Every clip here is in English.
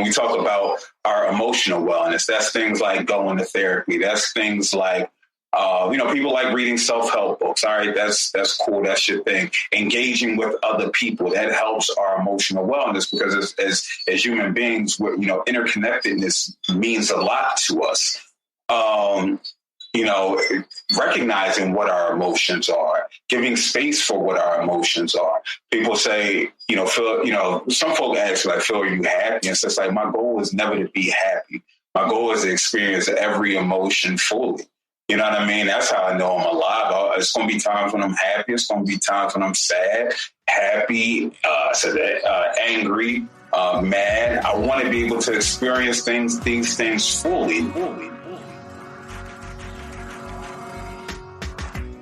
we talk about our emotional wellness, that's things like going to therapy. That's things like, people like reading self-help books. All right, that's cool. That's your thing. Engaging with other people, that helps our emotional wellness, because as human beings, interconnectedness means a lot to us. Recognizing what our emotions are, giving space for what our emotions are. People say, Phil, some folk ask, like, Phil, are you happy? And so it's like, my goal is never to be happy. My goal is to experience every emotion fully. You know what I mean? That's how I know I'm alive. It's going to be times when I'm happy. It's going to be times when I'm sad, happy, angry, mad. I want to be able to experience these things fully.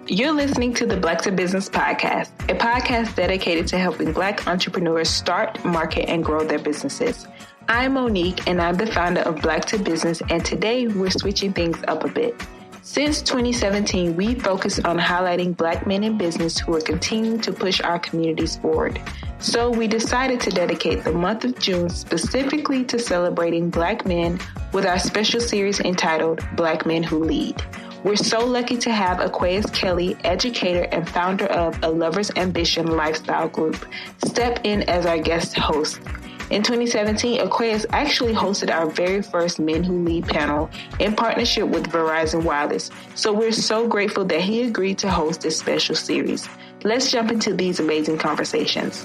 You're listening to the Black to Business podcast, a podcast dedicated to helping Black entrepreneurs start, market, and grow their businesses. I'm Monique, and I'm the founder of Black to Business, and today we're switching things up a bit. Since 2017, we focused on highlighting Black men in business who are continuing to push our communities forward. So we decided to dedicate the month of June specifically to celebrating Black men with our special series entitled Black Men Who Lead. We're so lucky to have Aquarius Kelly, educator and founder of A Lover's Ambition Lifestyle Group, step in as our guest host. In 2017, Aquarius actually hosted our very first Men Who Lead panel in partnership with Verizon Wireless. So we're so grateful that he agreed to host this special series. Let's jump into these amazing conversations.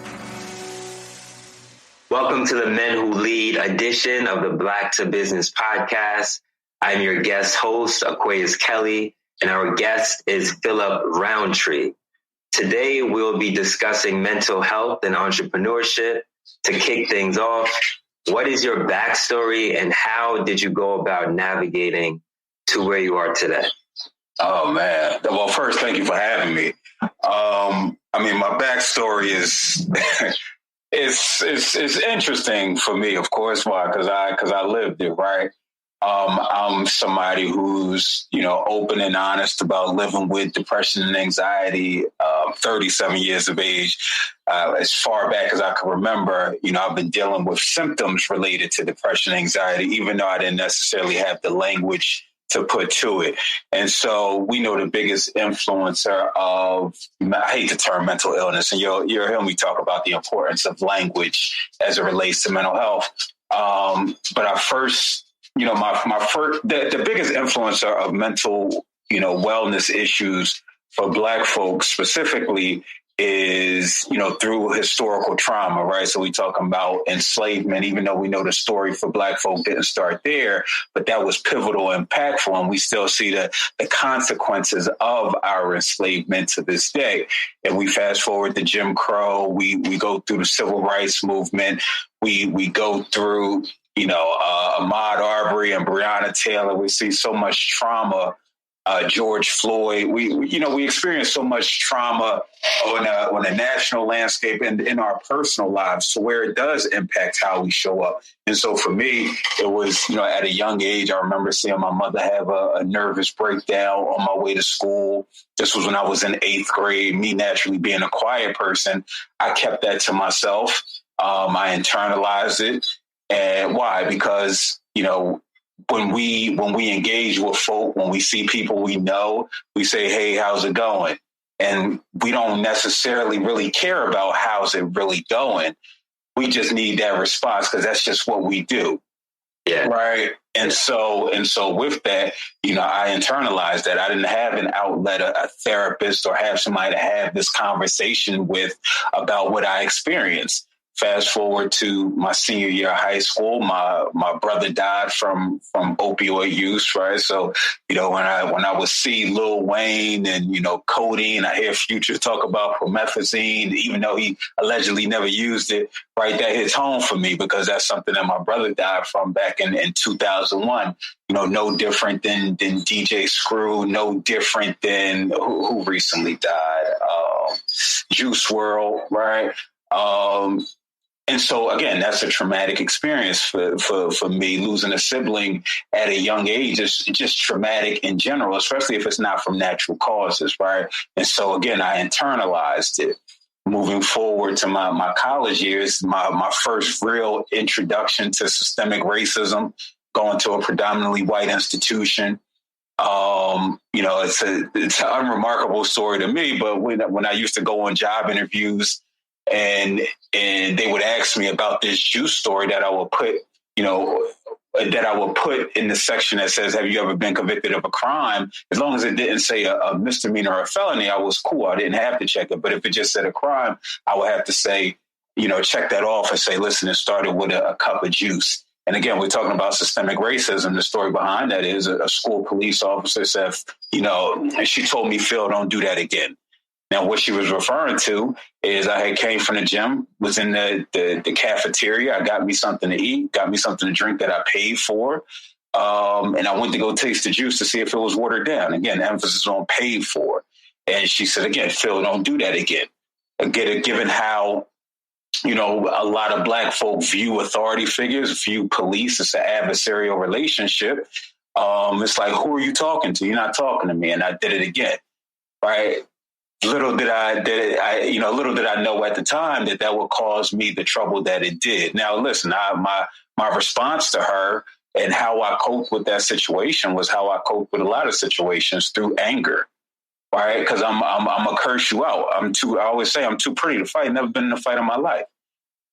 Welcome to the Men Who Lead edition of the Black to Business podcast. I'm your guest host, Aquarius Kelly, and our guest is Phillip Roundtree. Today, we'll be discussing mental health and entrepreneurship. To kick things off, what is your backstory and how did you go about navigating to where you are today? Oh, man. Well, first, thank you for having me. My backstory is it's interesting for me, of course. Why? Because I lived it, right? I'm somebody who's, open and honest about living with depression and anxiety, 37 years of age. As far back as I can remember, I've been dealing with symptoms related to depression and anxiety, even though I didn't necessarily have the language to put to it. And so we know the biggest influencer of, I hate the term mental illness, and you'll hear me talk about the importance of language as it relates to mental health. But our first, the biggest influencer of mental, wellness issues for Black folks specifically is, through historical trauma, right? So we talking about enslavement, even though we know the story for Black folk didn't start there, but that was pivotal and impactful. And we still see the consequences of our enslavement to this day. And we fast forward to Jim Crow, we go through the civil rights movement, we go through Ahmaud Arbery and Breonna Taylor. We see so much trauma. George Floyd. We experience so much trauma on a national landscape and in our personal lives, so where it does impact how we show up. And so for me, it was, at a young age, I remember seeing my mother have a nervous breakdown on my way to school. This was when I was in 8th grade. Me naturally being a quiet person, I kept that to myself. I internalized it. And why? Because, when we engage with folk, when we see people we know, we say, hey, how's it going? And we don't necessarily really care about how's it really going. We just need that response because that's just what we do. Yeah. Right. And so with that, I internalized that. I didn't have an outlet, a therapist, or have somebody to have this conversation with about what I experienced. Fast forward to my senior year of high school, my brother died from opioid use, right? So, when I would see Lil Wayne and, codeine, I hear Future talk about promethazine, even though he allegedly never used it, right? That hits home for me because that's something that my brother died from back in 2001. No different than DJ Screw, no different than who recently died, Juice WRLD, right? And so, again, that's a traumatic experience for me. Losing a sibling at a young age is just traumatic in general, especially if it's not from natural causes, right? And so, again, I internalized it. moving forward to my college years, my first real introduction to systemic racism, going to a predominantly white institution. It's an unremarkable story to me, but when I used to go on job interviews and they would ask me about this juice story that I would put in the section that says, have you ever been convicted of a crime? As long as it didn't say a misdemeanor or a felony, I was cool. I didn't have to check it. But if it just said a crime, I would have to say, check that off and say, listen, it started with a cup of juice. And again, we're talking about systemic racism. The story behind that is a school police officer said, and she told me, Phil, don't do that again. Now, what she was referring to is I had came from the gym, was in the cafeteria. I got me something to eat, got me something to drink that I paid for. And I went to go taste the juice to see if it was watered down. Again, emphasis on paid for. And she said, again, Phil, don't do that again. Given how, a lot of Black folk view authority figures, view police. It's an adversarial relationship. It's like, who are you talking to? You're not talking to me. And I did it again. Right. Little did I know at the time that would cause me the trouble that it did. Now, listen, my response to her and how I coped with that situation was how I coped with a lot of situations, through anger. Right. Because I'm going to curse you out. I always say I'm too pretty to fight. Never been in a fight in my life.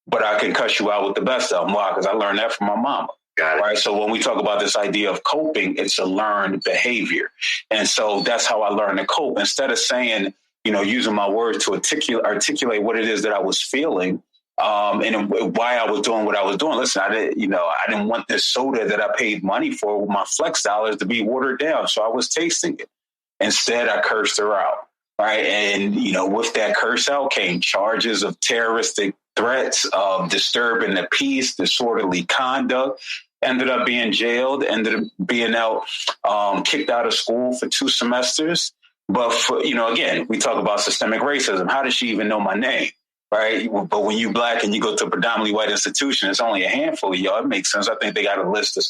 But I can cuss you out with the best of them. Why? Because I learned that from my mama. Right. So when we talk about this idea of coping, it's a learned behavior. And so that's how I learned to cope. Instead of saying, using my words to articulate what it is that I was feeling, and why I was doing what I was doing. Listen, I didn't want this soda that I paid money for with my flex dollars to be watered down. So I was tasting it. Instead, I cursed her out. Right. And, with that curse out came charges of terroristic threats, of disturbing the peace, disorderly conduct. Ended up being jailed, ended up being out, kicked out of school for 2 semesters. But again, we talk about systemic racism. How does she even know my name? Right. But when you Black and you go to a predominantly white institution, it's only a handful of y'all. It makes sense. I think they had a list or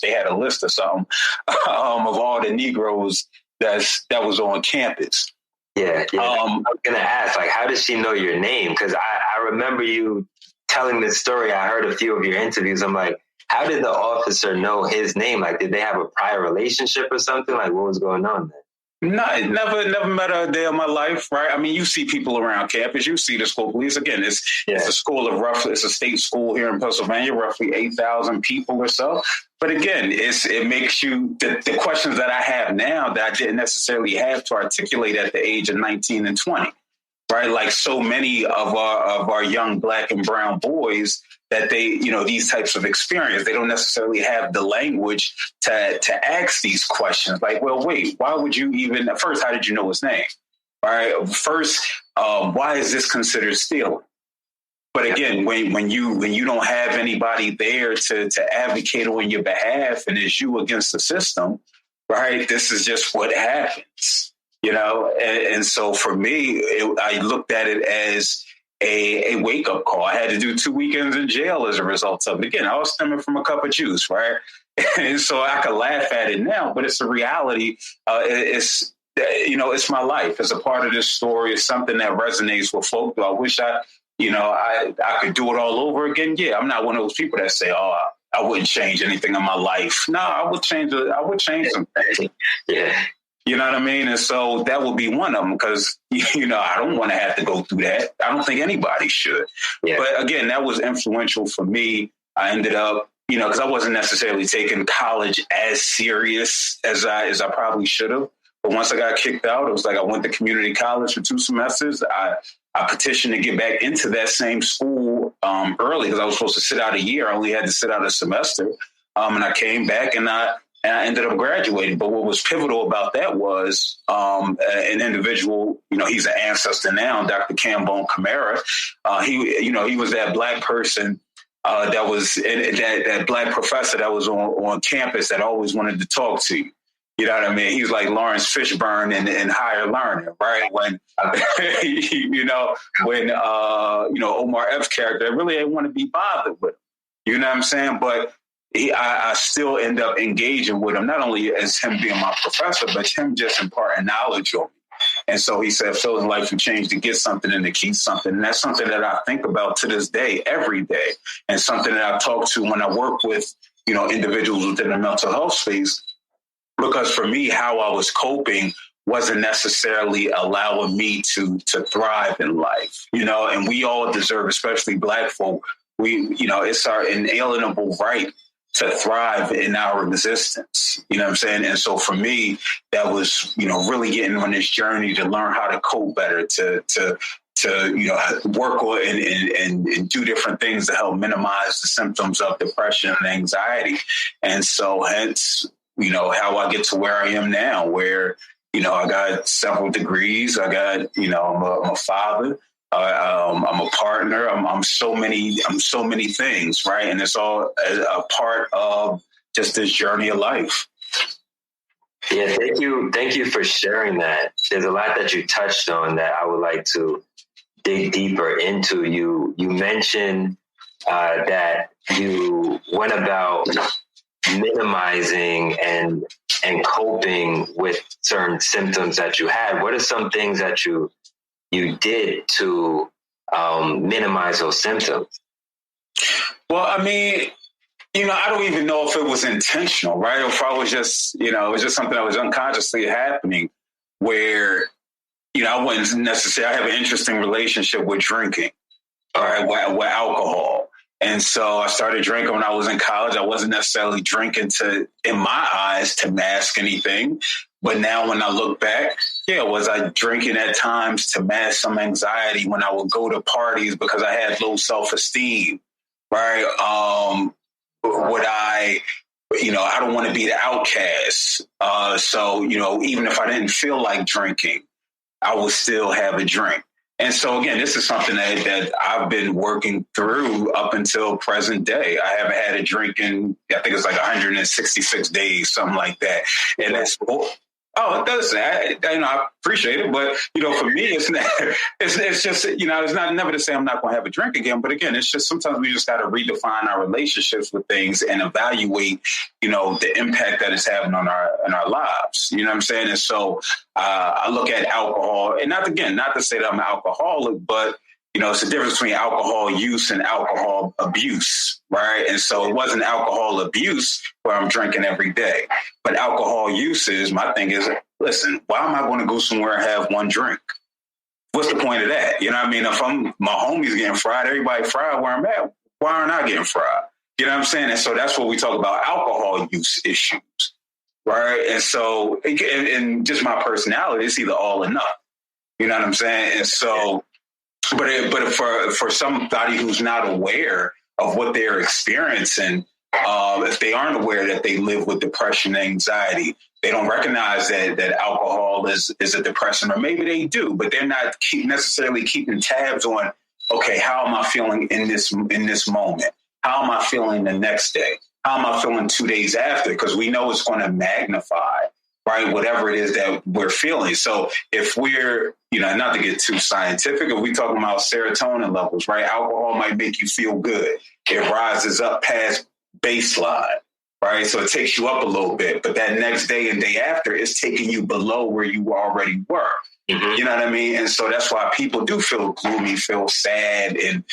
something of all the Negroes that was on campus. Yeah. I'm going to ask, how does she know your name? Because I remember you telling this story. I heard a few of your interviews. I'm like, how did the officer know his name? Did they have a prior relationship or something? What was going on there? No, never met her a day of my life, right? I mean, you see people around campus. You see the school police. Again, it's a school of it's a state school here in Pennsylvania, roughly 8,000 people or so. But again, it makes you, the questions that I have now that I didn't necessarily have to articulate at the age of 19 and 20, right? Like so many of our young Black and brown boys, that they, these types of experience, they don't necessarily have the language to ask these questions. Like, well, wait, why would you even, first, how did you know his name? All right. First, why is this considered stealing? But again, when you don't have anybody there to advocate on your behalf, and it's you against the system, right? This is just what happens, and so for me, I looked at it as a wake-up call. I had to do 2 weekends in jail as a result of it. Again, I was stemming from a cup of juice, right? And so I could laugh at it now, but it's a reality. It's my life. It's a part of this story. It's something that resonates with folk. I wish I could do it all over again. Yeah, I'm not one of those people that say, oh, I wouldn't change anything in my life. No, I would change some things. Yeah. You know what I mean? And so that would be one of them because, I don't want to have to go through that. I don't think anybody should. Yeah. But again, that was influential for me. I ended up, because I wasn't necessarily taking college as serious as I probably should have. But once I got kicked out, it was like I went to community college for 2 semesters. I petitioned to get back into that same school early because I was supposed to sit out a year. I only had to sit out a semester. And I came back and I ended up graduating. But what was pivotal about that was an individual, he's an ancestor now, Dr. Cambone Camara. He was that Black person that was that Black professor that was on campus that always wanted to talk to you. You know what I mean? He's like Lawrence Fishburne in Higher Learning, right? When, Omar F's character really didn't want to be bothered with him. You know what I'm saying? But I still end up engaging with him, not only as him being my professor, but him just imparting knowledge on me. And so he said, Phil's life would change to get something and to keep something. And that's something that I think about to this day, every day, and something that I talk to when I work with, individuals within the mental health space, because for me, how I was coping wasn't necessarily allowing me to thrive in life, and we all deserve, especially Black folk, it's our inalienable right to thrive in our existence. You know what I'm saying? And so for me, that was, really getting on this journey to learn how to cope better, to work on and do different things to help minimize the symptoms of depression and anxiety. And so hence, how I get to where I am now, where, I got several degrees. I got, I'm a father. I'm a partner. I'm so many things, right? And it's all a part of just this journey of life. Yeah, thank you for sharing that. There's a lot that you touched on that I would like to dig deeper into. You mentioned that you went about minimizing and coping with certain symptoms that you had. What are some things that you did to minimize those symptoms? Well, I mean, I don't even know if it was intentional, right? Or if I was just, it was just something that was unconsciously happening where, I wouldn't necessarily, I have an interesting relationship with drinking, all right, with alcohol. And so I started drinking when I was in college. I wasn't necessarily drinking in my eyes, to mask anything. But now when I look back, was I drinking at times to mask some anxiety when I would go to parties because I had low self-esteem, right? Would I, I don't want to be the outcast. So, even if I didn't feel like drinking, I would still have a drink. And so, again, this is something that I've been working through up until present day. I haven't had a drink in, I think it's like 166 days, something like that. And that's, it does. I appreciate it. But, for me, it's just, it's not never to say I'm not going to have a drink again. But again, it's just sometimes we just got to redefine our relationships with things and evaluate, the impact that it's having on our lives. You know what I'm saying? And so I look at alcohol, and not to say that I'm an alcoholic, but it's the difference between alcohol use and alcohol abuse, right? And so it wasn't alcohol abuse where I'm drinking every day, but alcohol use is, my thing is, listen, why am I going to go somewhere and have one drink? What's the point of that? You know what I mean? If my homies getting fried, everybody fried where I'm at, why aren't I getting fried? You know what I'm saying? And so that's what we talk about, alcohol use issues, right? And so, and just my personality, it's either all or nothing. You know what I'm saying? And so, but for somebody who's not aware of what they're experiencing, if they aren't aware that they live with depression and anxiety, they don't recognize that alcohol is a depressant, or maybe they do, but they're not necessarily keeping tabs on, okay, how am I feeling in this moment? How am I feeling the next day? How am I feeling 2 days after? Because we know it's going to magnify, right, whatever it is that we're feeling. So if we're, not to get too scientific, if we're talking about serotonin levels, right, alcohol might make you feel good. It rises up past baseline, right? So it takes you up a little bit, but that next day and day after, it's taking you below where you already were. Mm-hmm. You know what I mean? And so that's why people do feel gloomy, feel sad. And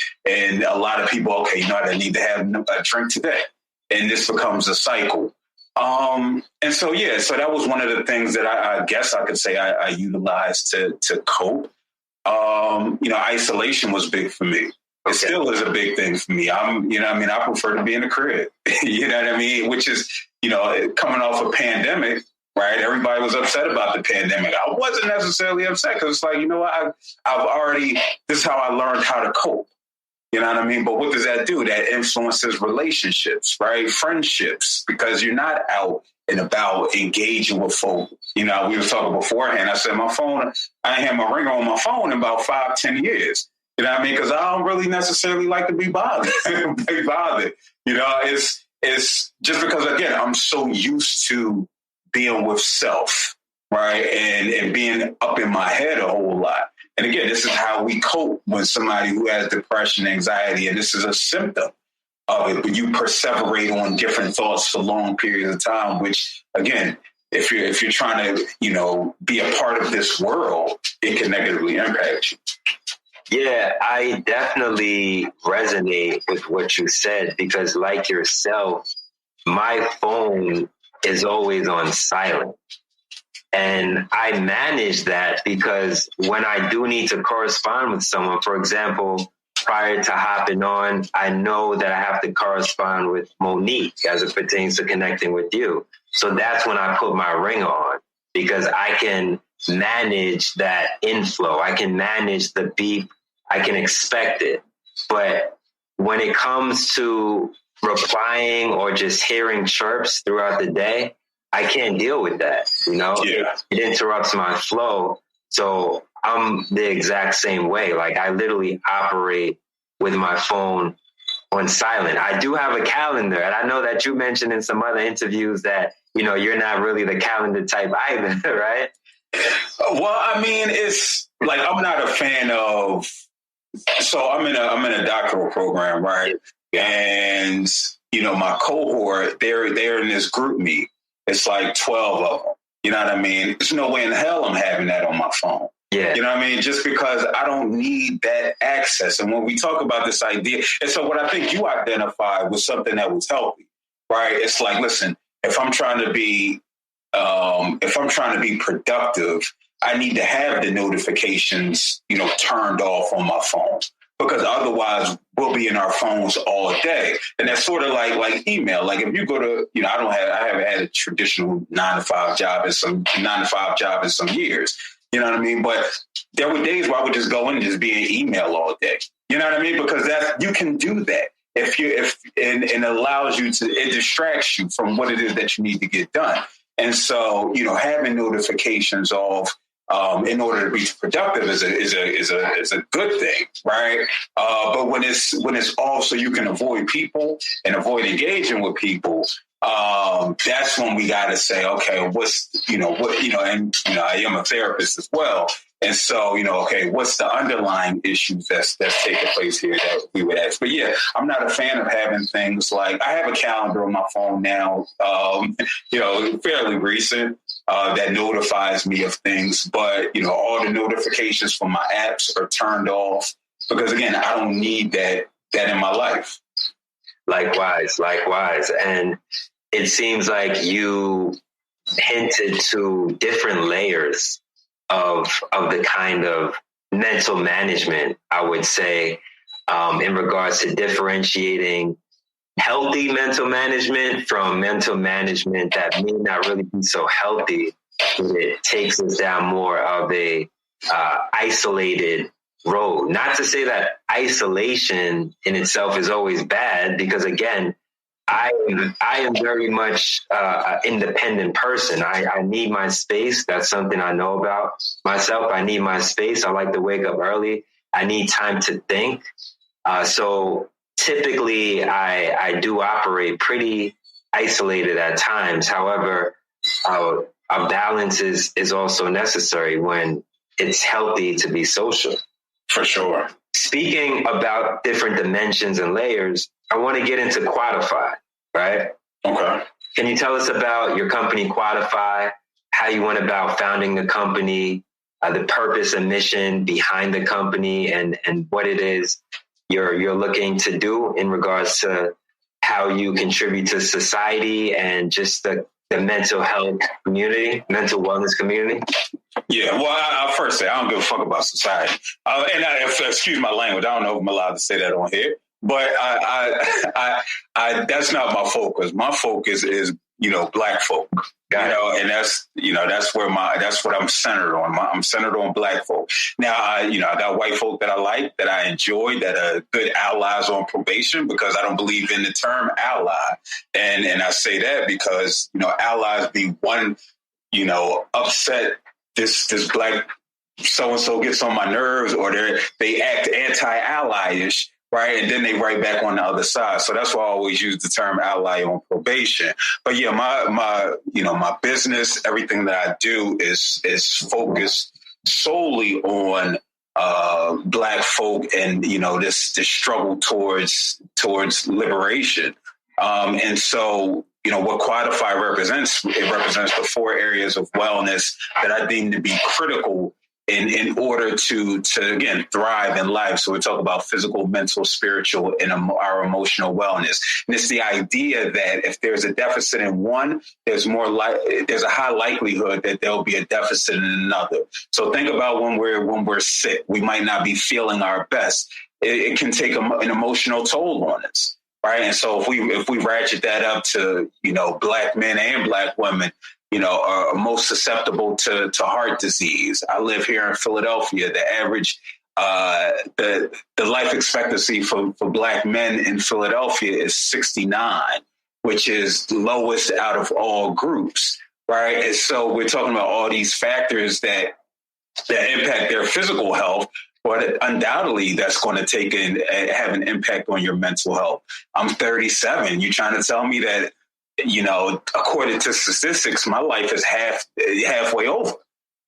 a lot of people, okay, I need to have a drink today. And this becomes a cycle. And so, so that was one of the things that I guess I could say I utilized to cope. Isolation was big for me. It still is a big thing for me. I prefer to be in the crib, you know what I mean? Which is, coming off a pandemic, right? Everybody was upset about the pandemic. I wasn't necessarily upset because it's like, this is how I learned how to cope. You know what I mean? But what does that do? That influences relationships, right? Friendships, because you're not out and about engaging with folk. We were talking beforehand. I said, my phone, I ain't had my ringer on my phone in about 5-10 years. You know what I mean? Because I don't really necessarily like to be bothered. It's just because, again, I'm so used to being with self, right? And being up in my head a whole lot. And again, this is how we cope when somebody who has depression, anxiety, and this is a symptom of it, but you perseverate on different thoughts for long periods of time, which, again, if you're trying to, be a part of this world, it can negatively impact you. Yeah, I definitely resonate with what you said, because like yourself, my phone is always on silent. And I manage that because when I do need to correspond with someone, for example, prior to hopping on, I know that I have to correspond with Monique as it pertains to connecting with you. So that's when I put my ringer on, because I can manage that inflow. I can manage the beep. I can expect it. But when it comes to replying or just hearing chirps throughout the day, I can't deal with that. It interrupts my flow. So I'm the exact same way. Like, I literally operate with my phone on silent. I do have a calendar, and I know that you mentioned in some other interviews that, you're not really the calendar type either, right? Well, I mean, it's like, I'm not a fan of, so I'm in a doctoral program, right? And, my cohort, they're in this group meet. It's like 12 of them. You know what I mean? There's no way in hell I'm having that on my phone. Yeah. You know what I mean? Just because I don't need that access. And when we talk about this idea, and so what I think you identified was something that was healthy, right? It's like, listen, if I'm trying to be productive, I need to have the notifications, turned off on my phone, because otherwise we'll be in our phones all day. And that's sort of like email. Like, if you go to, I haven't had a traditional 9-to-5 job in some years. You know what I mean? But there were days where I would just go in and just be in email all day. You know what I mean? Because you can do that and it allows you to, it distracts you from what it is that you need to get done. And so, having notifications off in order to be productive is a good thing, right? But when it's off, so you can avoid people and avoid engaging with people, that's when we got to say, okay, I am a therapist as well. And so, okay, what's the underlying issues that's taking place here that we would ask? But yeah, I'm not a fan of having things like, I have a calendar on my phone now, fairly recent, that notifies me of things. But, all the notifications from my apps are turned off because, again, I don't need that in my life. Likewise. And it seems like you hinted to different layers of the kind of mental management, I would say, in regards to differentiating healthy mental management from mental management that may not really be so healthy. It takes us down more of a isolated road. Not to say that isolation in itself is always bad, because again, I am very much an independent person. I need my space. That's something I know about myself. I need my space. I like to wake up early. I need time to think. So typically I do operate pretty isolated at times. However, a balance is also necessary when it's healthy to be social. For sure. Speaking about different dimensions and layers, I want to get into Quadefy, right? Okay. Can you tell us about your company, Quadefy, how you went about founding the company, the purpose and mission behind the company, and what it is you're looking to do in regards to how you contribute to society and just the mental health community, mental wellness community? Yeah, well, I'll first say I don't give a fuck about society. Excuse my language. I don't know if I'm allowed to say that on here, but I that's not my focus. My focus is, Black folk. And that's what I'm centered on. I'm centered on Black folk. Now, I got white folk that I like, that I enjoy, that are good allies on probation, because I don't believe in the term ally. And I say that because, allies be one, upset this Black so-and-so gets on my nerves, or they act anti-ally-ish, right? And then they right back on the other side. So that's why I always use the term ally on probation. But yeah, my business, everything that I do is focused solely on Black folk and, this struggle towards liberation. And so, what Quadefy represents, it represents the 4 areas of wellness that I deem to be critical in order to again thrive in life. So we talk about physical, mental, spiritual, and our emotional wellness. And it's the idea that if there's a deficit in one, there's a high likelihood that there'll be a deficit in another. So think about when we're sick, we might not be feeling our best. It can take an emotional toll on us. Right. And so if we ratchet that up to, Black men and Black women, are most susceptible to heart disease. I live here in Philadelphia. The average, the life expectancy for Black men in Philadelphia is 69, which is the lowest out of all groups. Right. And so we're talking about all these factors that impact their physical health. But undoubtedly, that's going to have an impact on your mental health. I'm 37. You're trying to tell me that, according to statistics, my life is halfway over.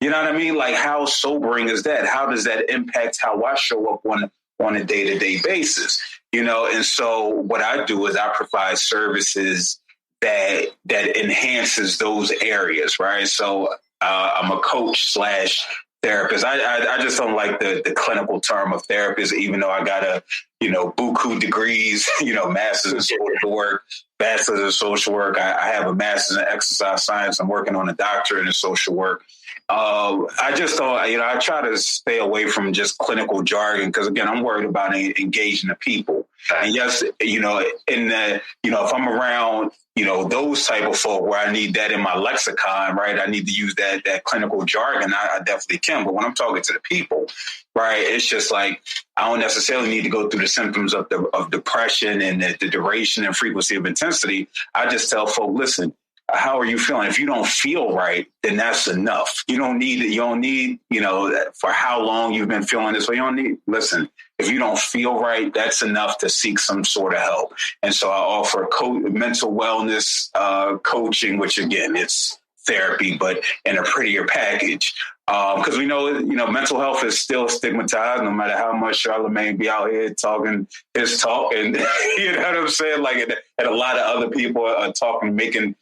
You know what I mean? Like, how sobering is that? How does that impact how I show up on a day-to-day basis? And so what I do is I provide services that enhances those areas, right? So I'm a coach / therapist. I just don't like the clinical term of therapist, even though I got buku degrees, master's in social work, bachelor's in social work. I have a master's in exercise science. I'm working on a doctorate in social work. I just don't, I try to stay away from just clinical jargon because, again, I'm worried about engaging the people. And yes, if I'm around, those type of folk where I need that in my lexicon, right? I need to use that clinical jargon. I definitely can. But when I'm talking to the people, right, it's just like I don't necessarily need to go through the symptoms of depression and the duration and frequency of intensity. I just tell folk, listen, how are you feeling? If you don't feel right, then that's enough. You don't need, for how long you've been feeling this way. You don't need, listen, if you don't feel right, that's enough to seek some sort of help. And so I offer mental wellness coaching, which again, it's therapy, but in a prettier package. Because we know, mental health is still stigmatized, no matter how much Charlemagne be out here talking his talk. And you know what I'm saying? Like, and a lot of other people are talking, making,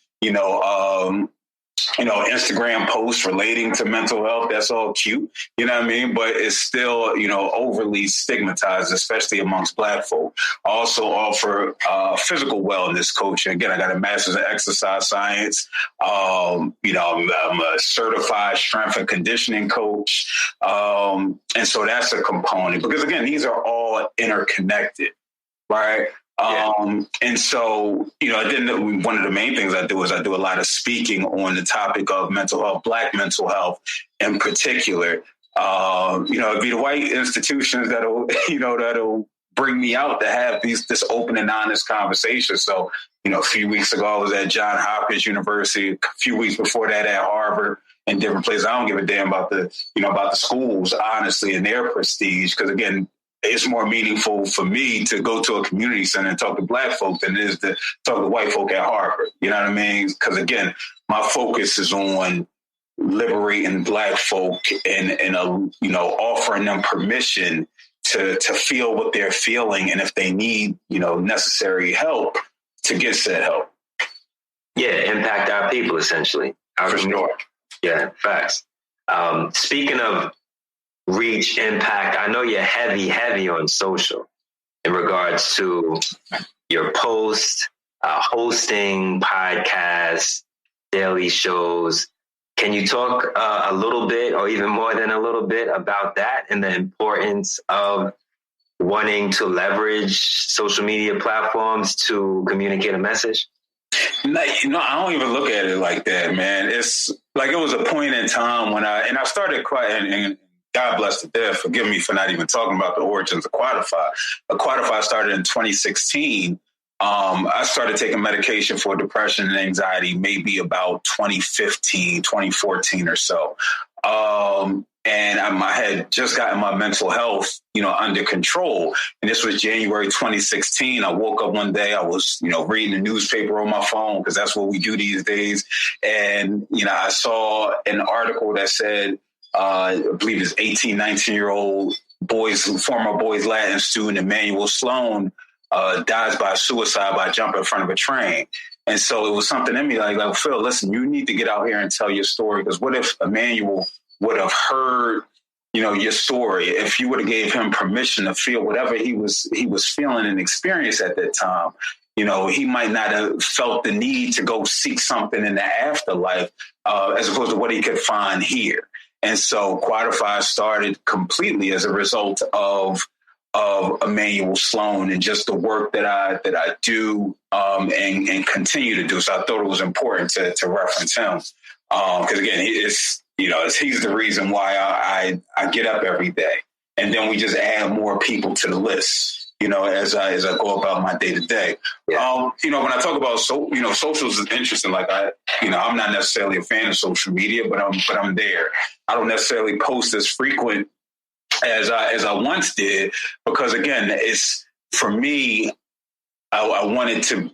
Instagram posts relating to mental health. That's all cute. You know what I mean? But it's still, overly stigmatized, especially amongst Black folk. I also offer physical wellness coaching. Again, I got a master's in exercise science. I'm a certified strength and conditioning coach. And so that's a component because, again, these are all interconnected, right? And so, then one of the main things I do is I do a lot of speaking on the topic of mental health, Black mental health in particular. It'd be the white institutions that'll bring me out to have this open and honest conversation. So, a few weeks ago, I was at Johns Hopkins University, a few weeks before that at Harvard and different places. I don't give a damn about the schools, honestly, and their prestige. Because again, it's more meaningful for me to go to a community center and talk to Black folk than it is to talk to white folk at Harvard. You know what I mean? Because again, my focus is on liberating Black folk and offering them permission to feel what they're feeling, and if they need necessary help, to get said help. Yeah, impact our people essentially. For sure. Yeah, facts. Speaking of reach, impact, I know you're heavy on social in regards to your posts, hosting podcasts, daily shows. Can you talk a little bit or even more than a little bit about that and the importance of wanting to leverage social media platforms to communicate a message? I don't even look at it like that, man. It's like it was a point in time when I started crying, and God bless the dead, forgive me for not even talking about the origins of Quadefy. Quadefy started in 2016. I started taking medication for depression and anxiety maybe about 2015, 2014 or so. And I had just gotten my mental health, under control. And this was January 2016. I woke up one day, I was, reading the newspaper on my phone because that's what we do these days. And, I saw an article that said, I believe it's 18, 19-year-old former boys Latin student Emmanuel Sloan dies by suicide by jumping in front of a train. And so it was something in me like, Phil, listen, you need to get out here and tell your story. Because what if Emmanuel would have heard, your story, if you would have gave him permission to feel whatever he was feeling and experienced at that time, he might not have felt the need to go seek something in the afterlife as opposed to what he could find here. And so Quadefy started completely as a result of Emmanuel Sloan and just the work that I do and continue to do. So I thought it was important to reference him because again, he's the reason why I get up every day. And then we just add more people to the list, as I go about my day to day. When I talk about socials is interesting. Like I'm not necessarily a fan of social media, but I'm there. I don't necessarily post as frequent as I once did, because again, it's for me, I wanted to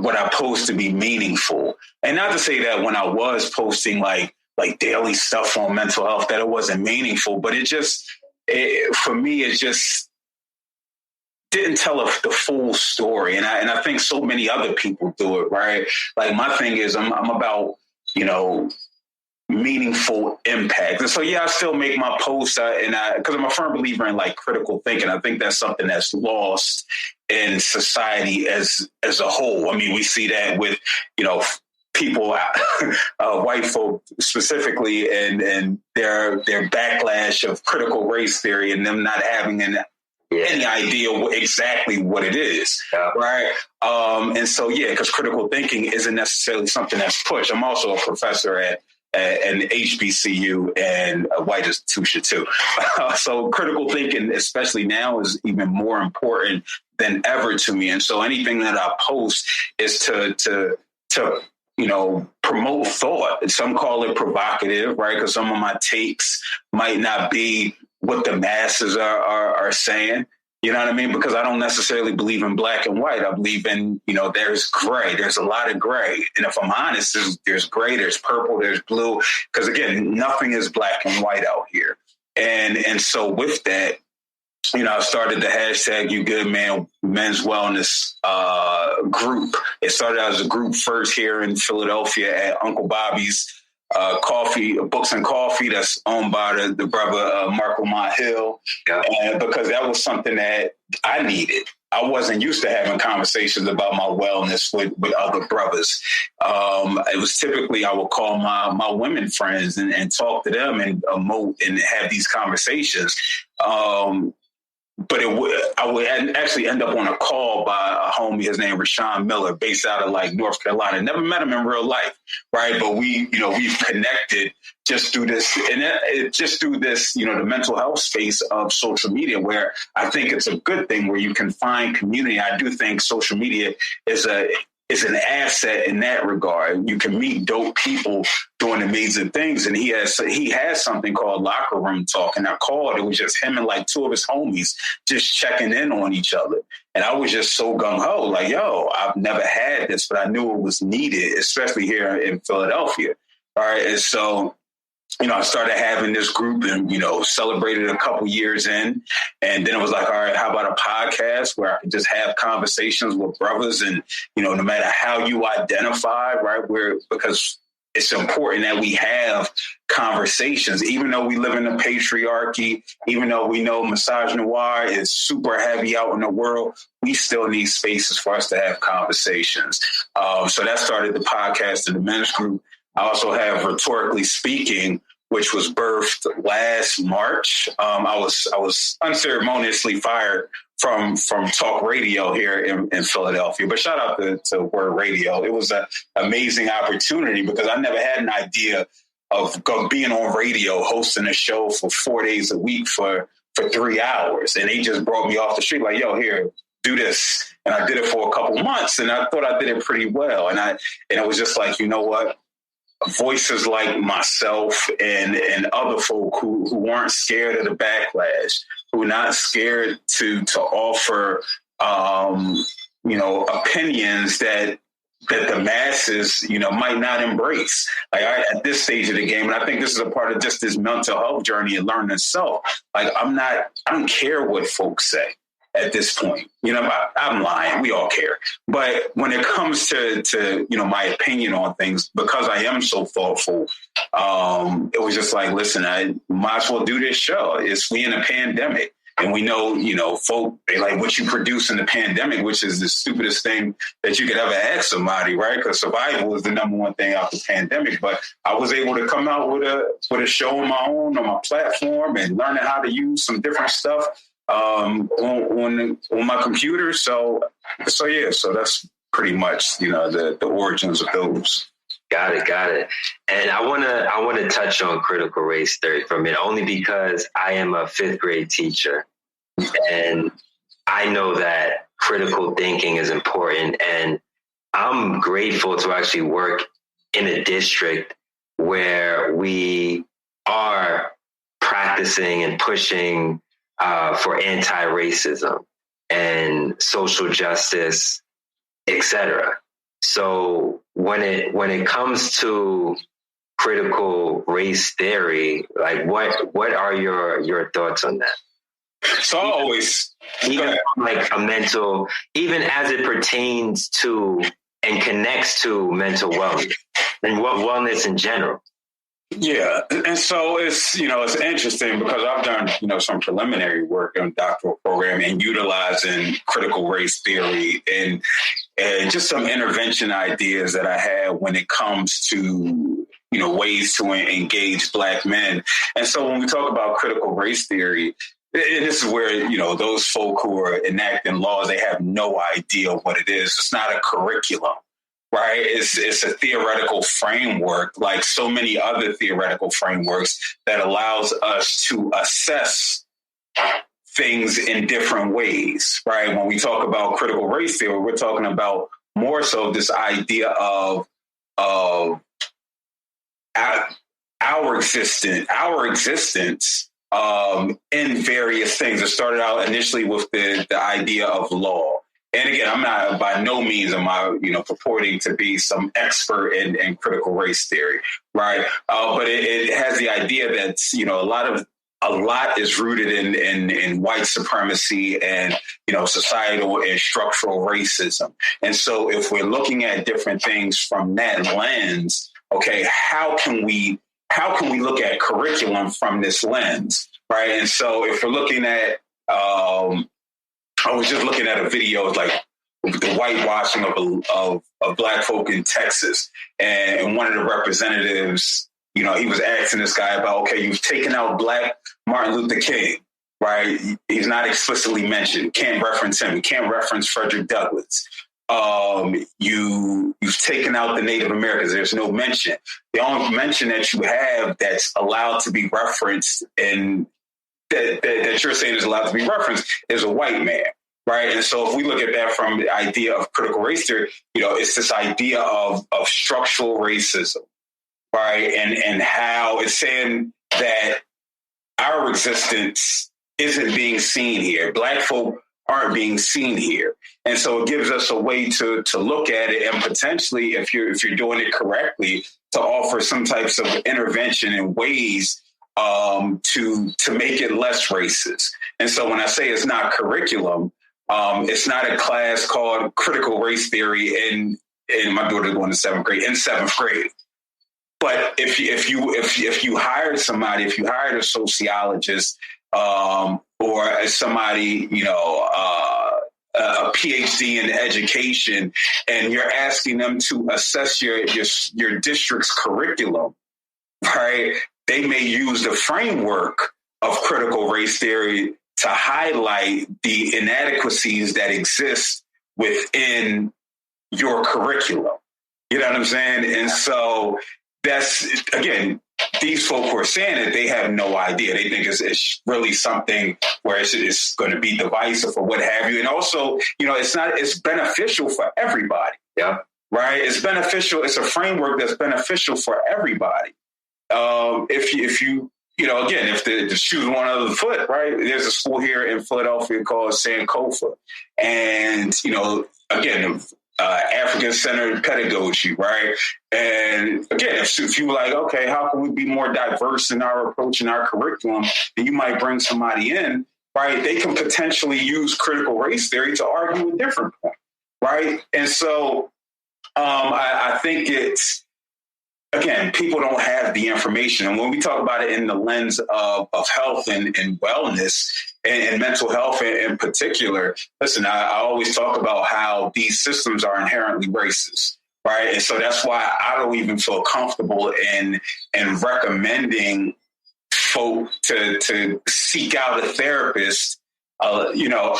what I post to be meaningful. And not to say that when I was posting like daily stuff on mental health, that it wasn't meaningful, but for me, it just didn't tell the full story. And I think so many other people do it, right? Like my thing is I'm about, meaningful impact. And so, I still make my posts because I'm a firm believer in like critical thinking. I think that's something that's lost in society as a whole. I mean, we see that with, people, white folk specifically, and their backlash of critical race theory and them not having any idea exactly what it is, right? And so, because critical thinking isn't necessarily something that's pushed. I'm also a professor at an HBCU and a white institution too. So critical thinking, especially now, is even more important than ever to me. And so anything that I post is to promote thought. Some call it provocative, right? Because some of my takes might not be what the masses are saying. You know what I mean? Because I don't necessarily believe in black and white. I believe in, there's gray. There's a lot of gray. And if I'm honest, there's gray, there's purple, there's blue. Because again, nothing is black and white out here. And so with that, I started the hashtag You Good Man Men's Wellness group. It started as a group first here in Philadelphia at Uncle Bobby's Books and Coffee, that's owned by the brother Mark Lamont Hill. And because that was something that I needed. I wasn't used to having conversations about my wellness with other brothers. It was typically I would call my women friends and talk to them and emote and have these conversations. But I would actually end up on a call by a homie, his name Rashawn Miller, based out of like North Carolina. Never met him in real life, right? But we've connected just through this, and the mental health space of social media, where I think it's a good thing where you can find community. I do think social media is an asset in that regard. You can meet dope people doing amazing things. And he has something called Locker Room Talk. And I called, it was just him and like two of his homies just checking in on each other. And I was just so gung-ho, like, yo, I've never had this, but I knew it was needed, especially here in Philadelphia. All right. And so, I started having this group and, celebrated a couple years in. And then it was like, all right, how about a podcast where I could just have conversations with brothers and, no matter how you identify, right, because it's important that we have conversations, even though we live in a patriarchy, even though we know misogynoir is super heavy out in the world, we still need spaces for us to have conversations. So that started the podcast and the men's group. I also have Rhetorically Speaking, which was birthed last March. I was unceremoniously fired from talk radio here in Philadelphia, but shout out to Word Radio. It was an amazing opportunity because I never had an idea of being on radio, hosting a show for 4 days a week for 3 hours. And they just brought me off the street like, yo, here, do this. And I did it for a couple months and I thought I did it pretty well. And it was just like, you know what? Voices like myself and other folk who weren't scared of the backlash, who are not scared to offer, opinions that the masses, might not embrace. Like at this stage of the game, and I think this is a part of just this mental health journey and learning self. Like I don't care what folks say. at this point. I'm lying. We all care. But when it comes to my opinion on things, because I am so thoughtful, it was just like, listen, I might as well do this show. We in a pandemic. And we know, folk, they like what you produce in the pandemic, which is the stupidest thing that you could ever ask somebody, right? Because survival is the number one thing out the pandemic. But I was able to come out with a show on my own, on my platform, and learning how to use some different stuff on my computer. So that's pretty much, the origins of those. Got it. And I want to touch on critical race theory for a minute, only because I am a 5th grade teacher, and I know that critical thinking is important. And I'm grateful to actually work in a district where we are practicing and pushing for anti-racism and social justice, etc. So when it comes to critical race theory, like what are your thoughts on that? So I always even as it pertains to and connects to mental wellness and wellness in general. Yeah. And so it's interesting because I've done, some preliminary work in doctoral program and utilizing critical race theory and just some intervention ideas that I had when it comes to, ways to engage Black men. And so when we talk about critical race theory, and this is where, those folk who are enacting laws, they have no idea what it is. It's not a curriculum. Right. It's a theoretical framework, like so many other theoretical frameworks, that allows us to assess things in different ways. Right. When we talk about critical race theory, we're talking about more so this idea of our existence in various things. It started out initially with the idea of law. And again, I'm not, by no means am I, purporting to be some expert in critical race theory, right? But it has the idea that, a lot is rooted in white supremacy and, societal and structural racism. And so if we're looking at different things from that lens, okay, how can we look at curriculum from this lens, right? And so if we're looking at, I was just looking at a video of like the whitewashing of Black folk in Texas. And one of the representatives, he was asking this guy about, okay, you've taken out Black Martin Luther King, right? He's not explicitly mentioned. Can't reference him. You can't reference Frederick Douglass. You've taken out the Native Americans. There's no mention. The only mention that you have that's allowed to be referenced and that you're saying is allowed to be referenced is a white man, right? And so if we look at that from the idea of critical race theory, it's this idea of structural racism, right? And how it's saying that our existence isn't being seen here. Black folk aren't being seen here. And so it gives us a way to look at it and potentially, if you're doing it correctly, to offer some types of intervention in ways to make it less racist. And so when I say it's not curriculum, it's not a class called critical race theory in my daughter's going to 7th grade, in 7th grade. But if you hired somebody, if you hired a sociologist or somebody, a PhD in education, and you're asking them to assess your district's curriculum, right? They may use the framework of critical race theory to highlight the inadequacies that exist within your curriculum. You know what I'm saying? And so that's, again, these folk who are saying it, they have no idea. They think it's really something where it's going to be divisive or what have you. And also, it's beneficial for everybody. Yeah. Right. It's beneficial. It's a framework that's beneficial for everybody. If you the shoe's one other foot, right? There's a school here in Philadelphia called Sankofa. And, again, African-centered pedagogy, right? And again, if you like, okay, how can we be more diverse in our approach and our curriculum? And you might bring somebody in right? They can potentially use critical race theory to argue a different point, right? And so I think it's, again, people don't have the information. And when we talk about it in the lens of health and wellness and mental health in particular, listen, I always talk about how these systems are inherently racist, right? And so that's why I don't even feel comfortable in recommending folk to seek out a therapist,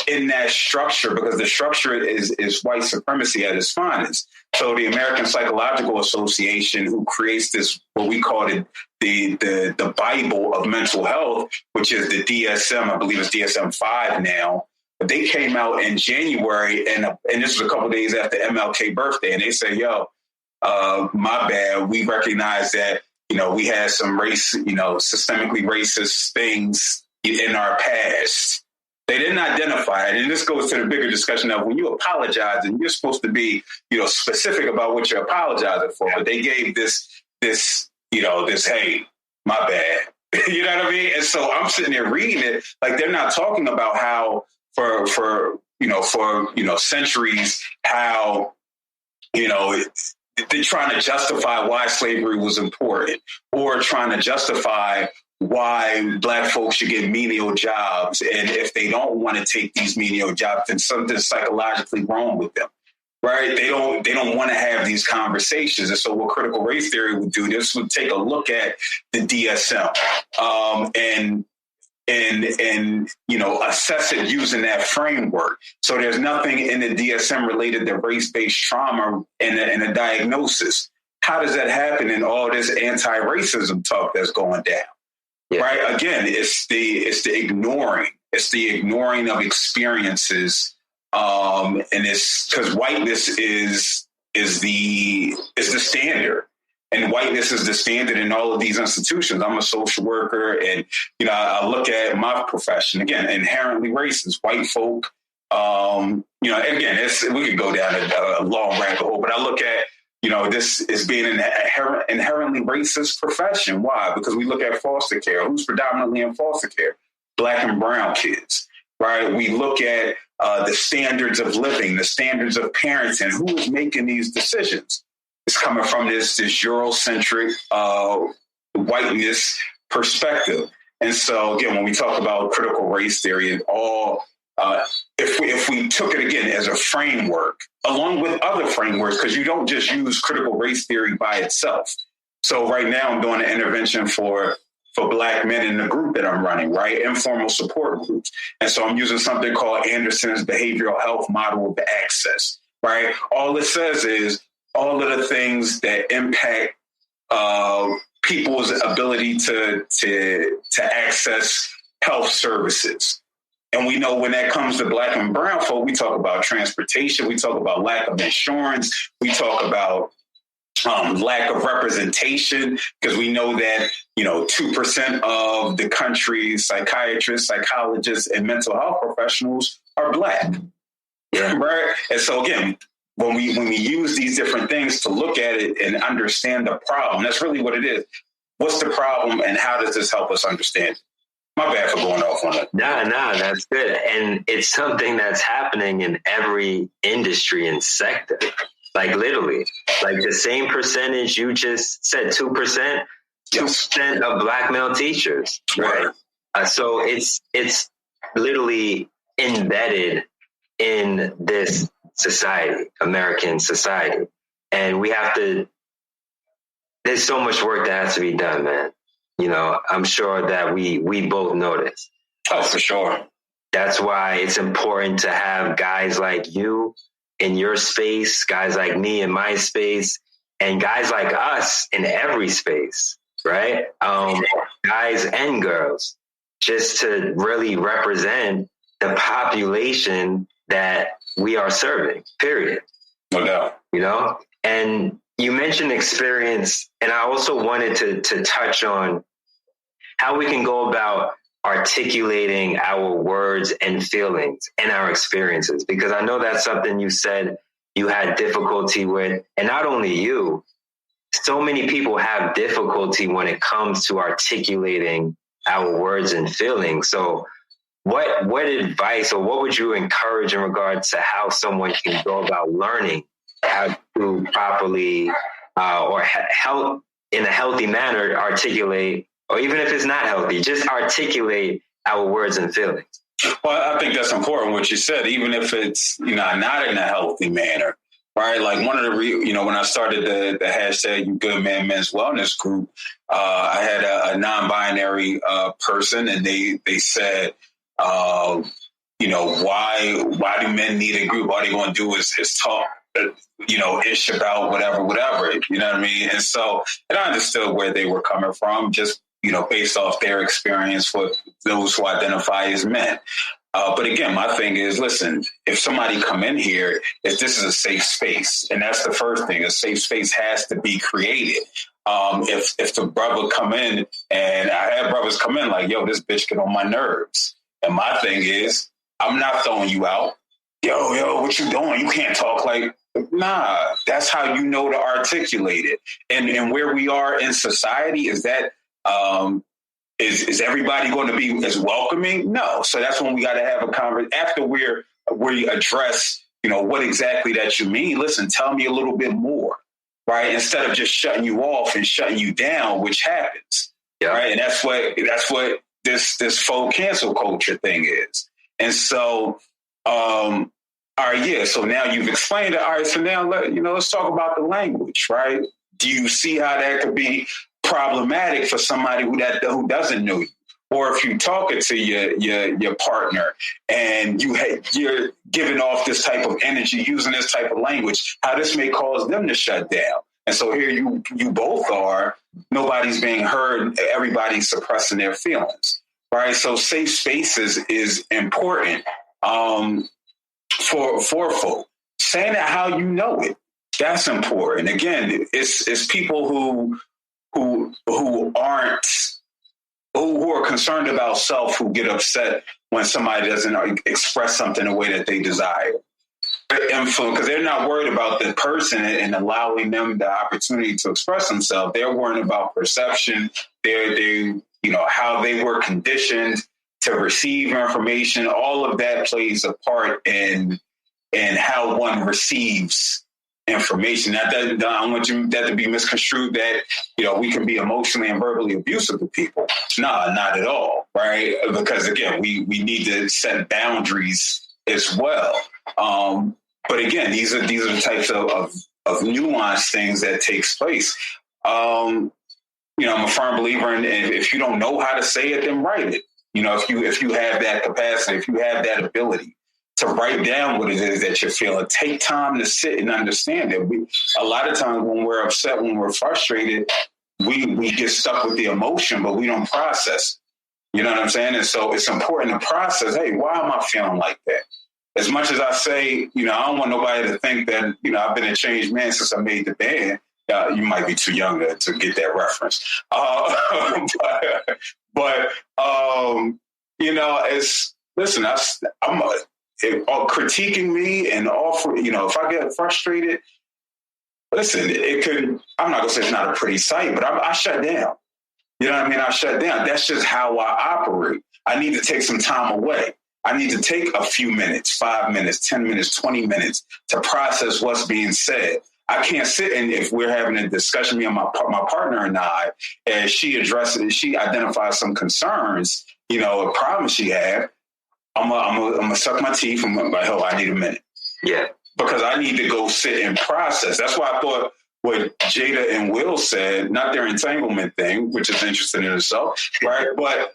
in that structure, because the structure is white supremacy at its finest. So the American Psychological Association, who creates this, what we call it, the Bible of mental health, which is the DSM, I believe it's DSM-5 now. But they came out in January, and this was a couple of days after MLK birthday, and they say, my bad, we recognize that, we had some systemically racist things in our past. They didn't identify it. And this goes to the bigger discussion of when you apologize, and you're supposed to be, specific about what you're apologizing for. But they gave this, hey, my bad. You know what I mean? And so I'm sitting there reading it like they're not talking about how for centuries, how, they're trying to justify why slavery was important, or trying to justify why Black folks should get menial jobs. And if they don't want to take these menial jobs, then something's psychologically wrong with them, right? They don't want to have these conversations. And so what critical race theory would do, this would take a look at the DSM and assess it using that framework. So there's nothing in the DSM related to race-based trauma and a diagnosis. How does that happen in all this anti-racism talk that's going down? Yeah. Right. Again, it's the ignoring of experiences. And it's because whiteness is the standard, and whiteness is the standard in all of these institutions. I'm a social worker, and, I look at my profession, again, inherently racist, white folk. Again, we could go down a long rabbit hole, but I look at, this is being an inherently racist profession. Why? Because we look at foster care. Who's predominantly in foster care? Black and brown kids, right? We look at the standards of living, the standards of parenting. Who is making these decisions? It's coming from this Eurocentric whiteness perspective. And so, again, when we talk about critical race theory, it all, if we took it again as a framework, along with other frameworks, because you don't just use critical race theory by itself. So right now I'm doing an intervention for Black men in the group that I'm running, right? Informal support groups. And so I'm using something called Anderson's behavioral health model of access, right? All it says is all of the things that impact people's ability to access health services. And we know when that comes to Black and brown folk, we talk about transportation, we talk about lack of insurance, we talk about lack of representation, because we know that, 2% of the country's psychiatrists, psychologists, and mental health professionals are Black. Yeah. Right. And so again, when we use these different things to look at it and understand the problem, that's really what it is. What's the problem, and how does this help us understand it? My bad for going off on that. No, that's good. And it's something that's happening in every industry and sector. Like literally, like the same percentage you just said, 2%, 2% of Black male teachers. Right. So it's literally embedded in this society, American society. And there's so much work that has to be done, man. I'm sure that we both know this. Oh, for sure. That's why it's important to have guys like you in your space, guys like me in my space, and guys like us in every space, right? Guys and girls, just to really represent the population that we are serving, period. No doubt. And you mentioned experience, and I also wanted to touch on how we can go about articulating our words and feelings and our experiences, because I know that's something you said you had difficulty with. And not only you, so many people have difficulty when it comes to articulating our words and feelings. So what advice or what would you encourage in regards to how someone can go about learning how to properly help in a healthy manner articulate, or even if it's not healthy, just articulate our words and feelings? Well, I think that's important what you said, even if it's, not in a healthy manner, right? Like one of the, when I started the hashtag You Good Man Men's Wellness group, I had a non-binary person, and they said, why do men need a group? All they're going to do is talk, ish about whatever, you know what I mean? And so, and I understood where they were coming from, just, based off their experience with those who identify as men. But again, my thing is, listen, if somebody come in here, if this is a safe space, and that's the first thing, a safe space has to be created. If the brother come in, and I have brothers come in like, yo, this bitch get on my nerves. And my thing is, I'm not throwing you out. Yo, what you doing? You can't talk like, nah, that's how you know to articulate it. And where we are in society is that, is everybody going to be as welcoming? No. So that's when we got to have a conversation after we address, what exactly that you mean. Listen, tell me a little bit more, right? Instead of just shutting you off and shutting you down, which happens, right? And that's what this faux cancel culture thing is. And so, all right, yeah. So now you've explained it. All right. So now let's talk about the language, right? Do you see how that could be problematic for somebody who doesn't know you? Or if you talk it to your partner and you're giving off this type of energy, using this type of language, how this may cause them to shut down. And so here you both are, nobody's being heard, everybody's suppressing their feelings, right? So safe spaces is important for folk. Saying it how you know it, that's important. Again, it's people who are concerned about self, who get upset when somebody doesn't express something the way that they desire. Because they're not worried about the person and allowing them the opportunity to express themselves. They're worried about perception. They how they were conditioned to receive information. All of that plays a part in how one receives information. I don't want that to be misconstrued that, we can be emotionally and verbally abusive to people. No, not at all, right? Because again, we need to set boundaries as well. But again, these are the types of nuanced things that takes place. I'm a firm believer in, if you don't know how to say it, then write it. If you have that capacity, if you have that ability to write down what it is that you're feeling, take time to sit and understand it. A lot of times when we're upset, when we're frustrated, we get stuck with the emotion, but we don't process it. You know what I'm saying? And so it's important to process, hey, why am I feeling like that? As much as I say, I don't want nobody to think that, I've been a changed man since I made the band. You might be too young to get that reference. Listen, critiquing me and offer, if I get frustrated, listen, I'm not gonna say it's not a pretty sight, but I shut down. You know what I mean? I shut down. That's just how I operate. I need to take some time away. I need to take a few minutes, 5 minutes, 10 minutes, 20 minutes to process what's being said. I can't sit and if we're having a discussion, me and my partner and I, as she identifies some concerns, a problem she had, I'm gonna suck my teeth and I'm like, oh, I need a minute. Yeah. Because I need to go sit and process. That's why I thought what Jada and Will said, not their entanglement thing, which is interesting in itself, right? But,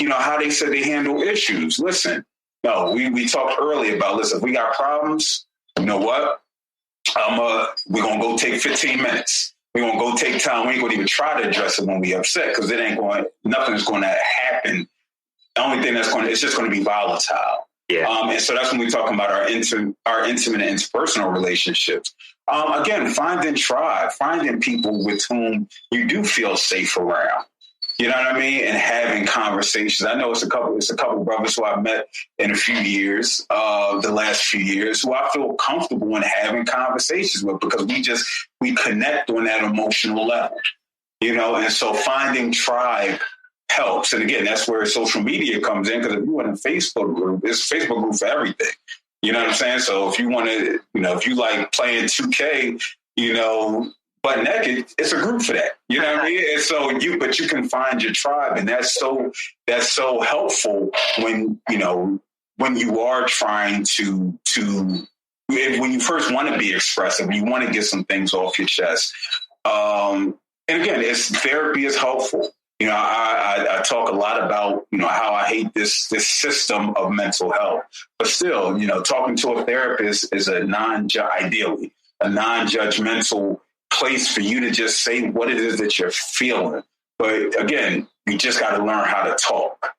how they said they handle issues. Listen, no, we talked earlier about, listen, if we got problems, you know what? We're going to go take 15 minutes. We're going to go take time. We ain't going to even try to address it when we upset because nothing is going to happen. The only thing it's just going to be volatile. Yeah. And so that's when we're talking about our intimate and interpersonal relationships. Again, finding people with whom you do feel safe around. You know what I mean? And having conversations. I know it's a couple brothers who I've met in the last few years, who I feel comfortable in having conversations with because we connect on that emotional level. And so finding tribe helps. And again, that's where social media comes in, because if you want a Facebook group, it's a Facebook group for everything. You know what I'm saying? So if you want to, if you like playing 2K, butt naked, it's a group for that. You know what I mean? And so but you can find your tribe, and that's so helpful when you are trying to when you first want to be expressive, you want to get some things off your chest. And again, therapy is helpful. I talk a lot about, how I hate this system of mental health, but still, talking to a therapist is ideally a non-judgmental place for you to just say what it is that you're feeling. But again, you just got to learn how to talk.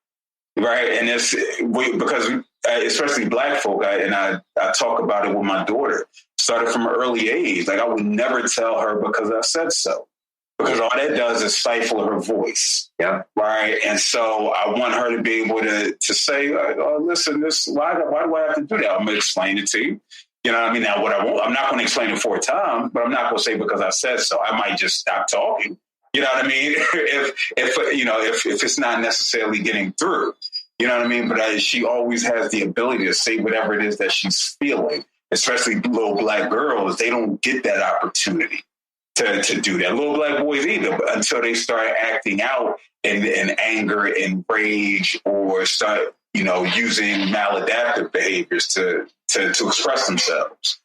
Right. And it's because especially Black folk, I talk about it with my daughter, started from an early age. Like, I would never tell her because I said so. Because all that does is stifle her voice. Yeah. Right. And so I want her to be able to say, oh, listen, why do I have to do that? I'm going to explain it to you. You know what I mean? Now, I'm not going to explain it 4 times, but I'm not going to say because I said so. I might just stop talking. You know what I mean? if it's not necessarily getting through, you know what I mean? But she always has the ability to say whatever it is that she's feeling, especially little Black girls. They don't get that opportunity to do that. Little Black boys either, but until they start acting out in anger and rage, or start, using maladaptive behaviors to express themselves.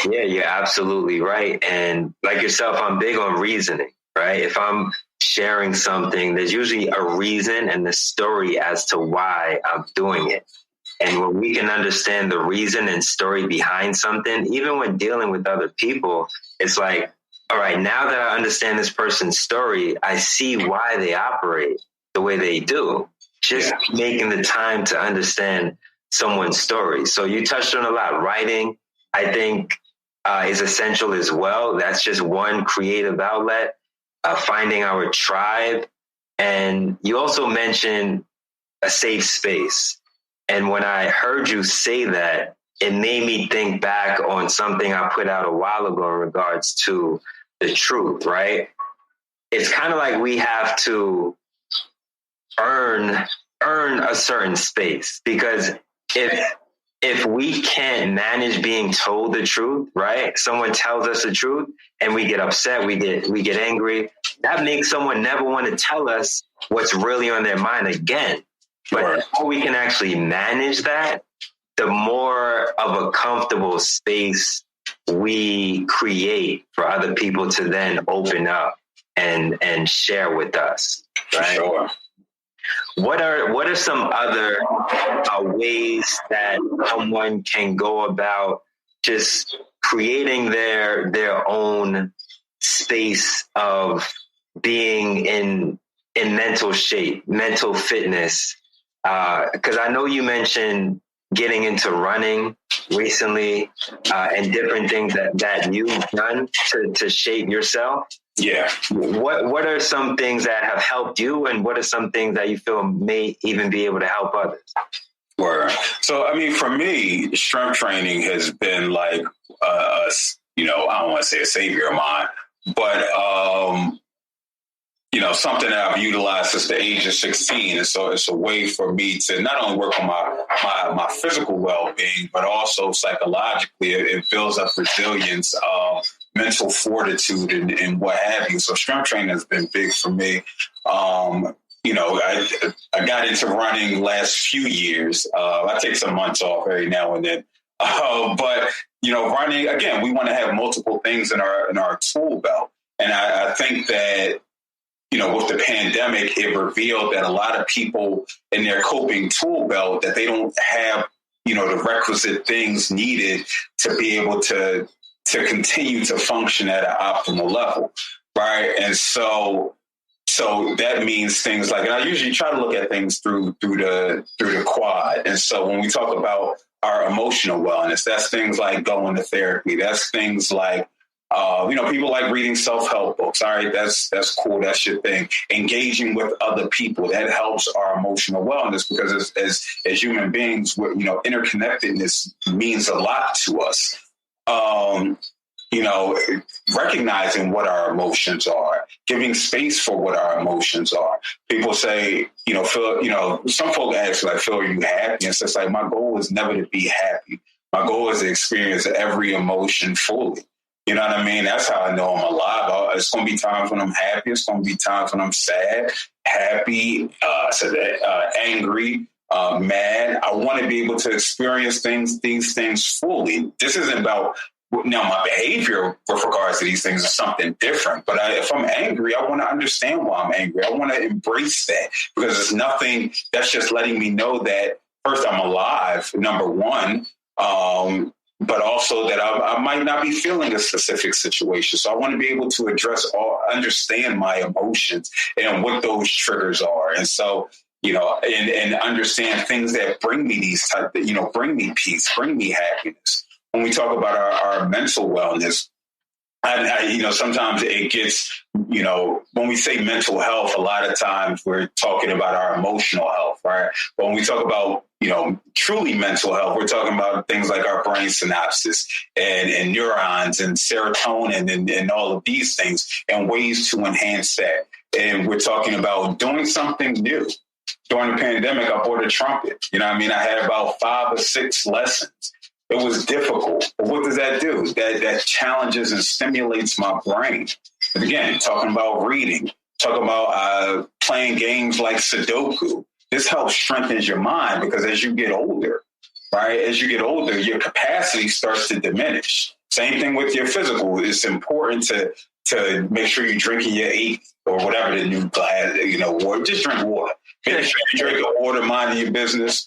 Yeah, you're absolutely right. And like yourself, I'm big on reasoning, right? If I'm sharing something, there's usually a reason and the story as to why I'm doing it. And when we can understand the reason and story behind something, even when dealing with other people, it's like, all right, now that I understand this person's story, I see why they operate the way they do. Just making the time to understand someone's story. So you touched on a lot. Writing, I think, is essential as well. That's just one creative outlet. Finding our tribe. And you also mentioned a safe space. And when I heard you say that, it made me think back on something I put out a while ago in regards to the truth, right? It's kind of like we have to earn a certain space, because if we can't manage being told the truth, right? Someone tells us the truth and we get upset, we get angry. That makes someone never want to tell us what's really on their mind again. But the more we can actually manage that, the more of a comfortable space we create for other people to then open up and share with us. Right? Sure. What are some other ways that someone can go about just creating their own space of being in mental shape, mental fitness? Because I know you mentioned getting into running recently and different things that you've done to shape yourself. Yeah. What are some things that have helped you, and what are some things that you feel may even be able to help others? Word. So, I mean, for me, strength training has been like, I don't want to say a savior of mine, but, something that I've utilized since the age of 16. And so it's a way for me to not only work on my physical well-being, but also psychologically. It builds up resilience, mental fortitude, and what have you. So strength training has been big for me. I got into running last few years. I take some months off every now and then. But running, again, we want to have multiple things in our tool belt. And I think that, with the pandemic, it revealed that a lot of people in their coping tool belt, that they don't have, the requisite things needed to be able to continue to function at an optimal level. Right. And so that means things like, and I usually try to look at things through the quad. And so when we talk about our emotional wellness, that's things like going to therapy. That's things like, people like reading self-help books. All right, that's cool. That's your thing. Engaging with other people, that helps our emotional wellness, because as human beings, interconnectedness means a lot to us. Recognizing what our emotions are giving space for what our emotions are. People say, Phil, some folk ask, like, Phil, are you happy? And so it's like, my goal is never to be happy. My goal is to experience every emotion fully. You know what I mean? That's how I know I'm alive. It's going to be times when I'm happy. It's going to be times when I'm sad, happy, angry, mad. I want to be able to experience these things fully. This isn't about, now my behavior with regards to these things is something different. But if I'm angry, I want to understand why I'm angry. I want to embrace that, because it's nothing that's just letting me know that, first, I'm alive, number one, but also that I might not be feeling a specific situation. So I want to be able to understand my emotions and what those triggers are. And so, and understand things that bring me bring me peace, bring me happiness. When we talk about our mental wellness, sometimes it gets, when we say mental health, a lot of times we're talking about our emotional health, right? But when we talk about, truly mental health, we're talking about things like our brain synapses and neurons and serotonin and all of these things and ways to enhance that. And we're talking about doing something new. During the pandemic, I bought a trumpet. I had about 5 or 6 lessons. It was difficult. But what does that do? That challenges and stimulates my brain. But again, talking about reading, talking about playing games like Sudoku. This helps strengthen your mind, because as you get older, right? As you get older, your capacity starts to diminish. Same thing with your physical. It's important to make sure you're drinking your 8 or whatever the new glass, water. Just drink water. Make sure you drink water, minding your business.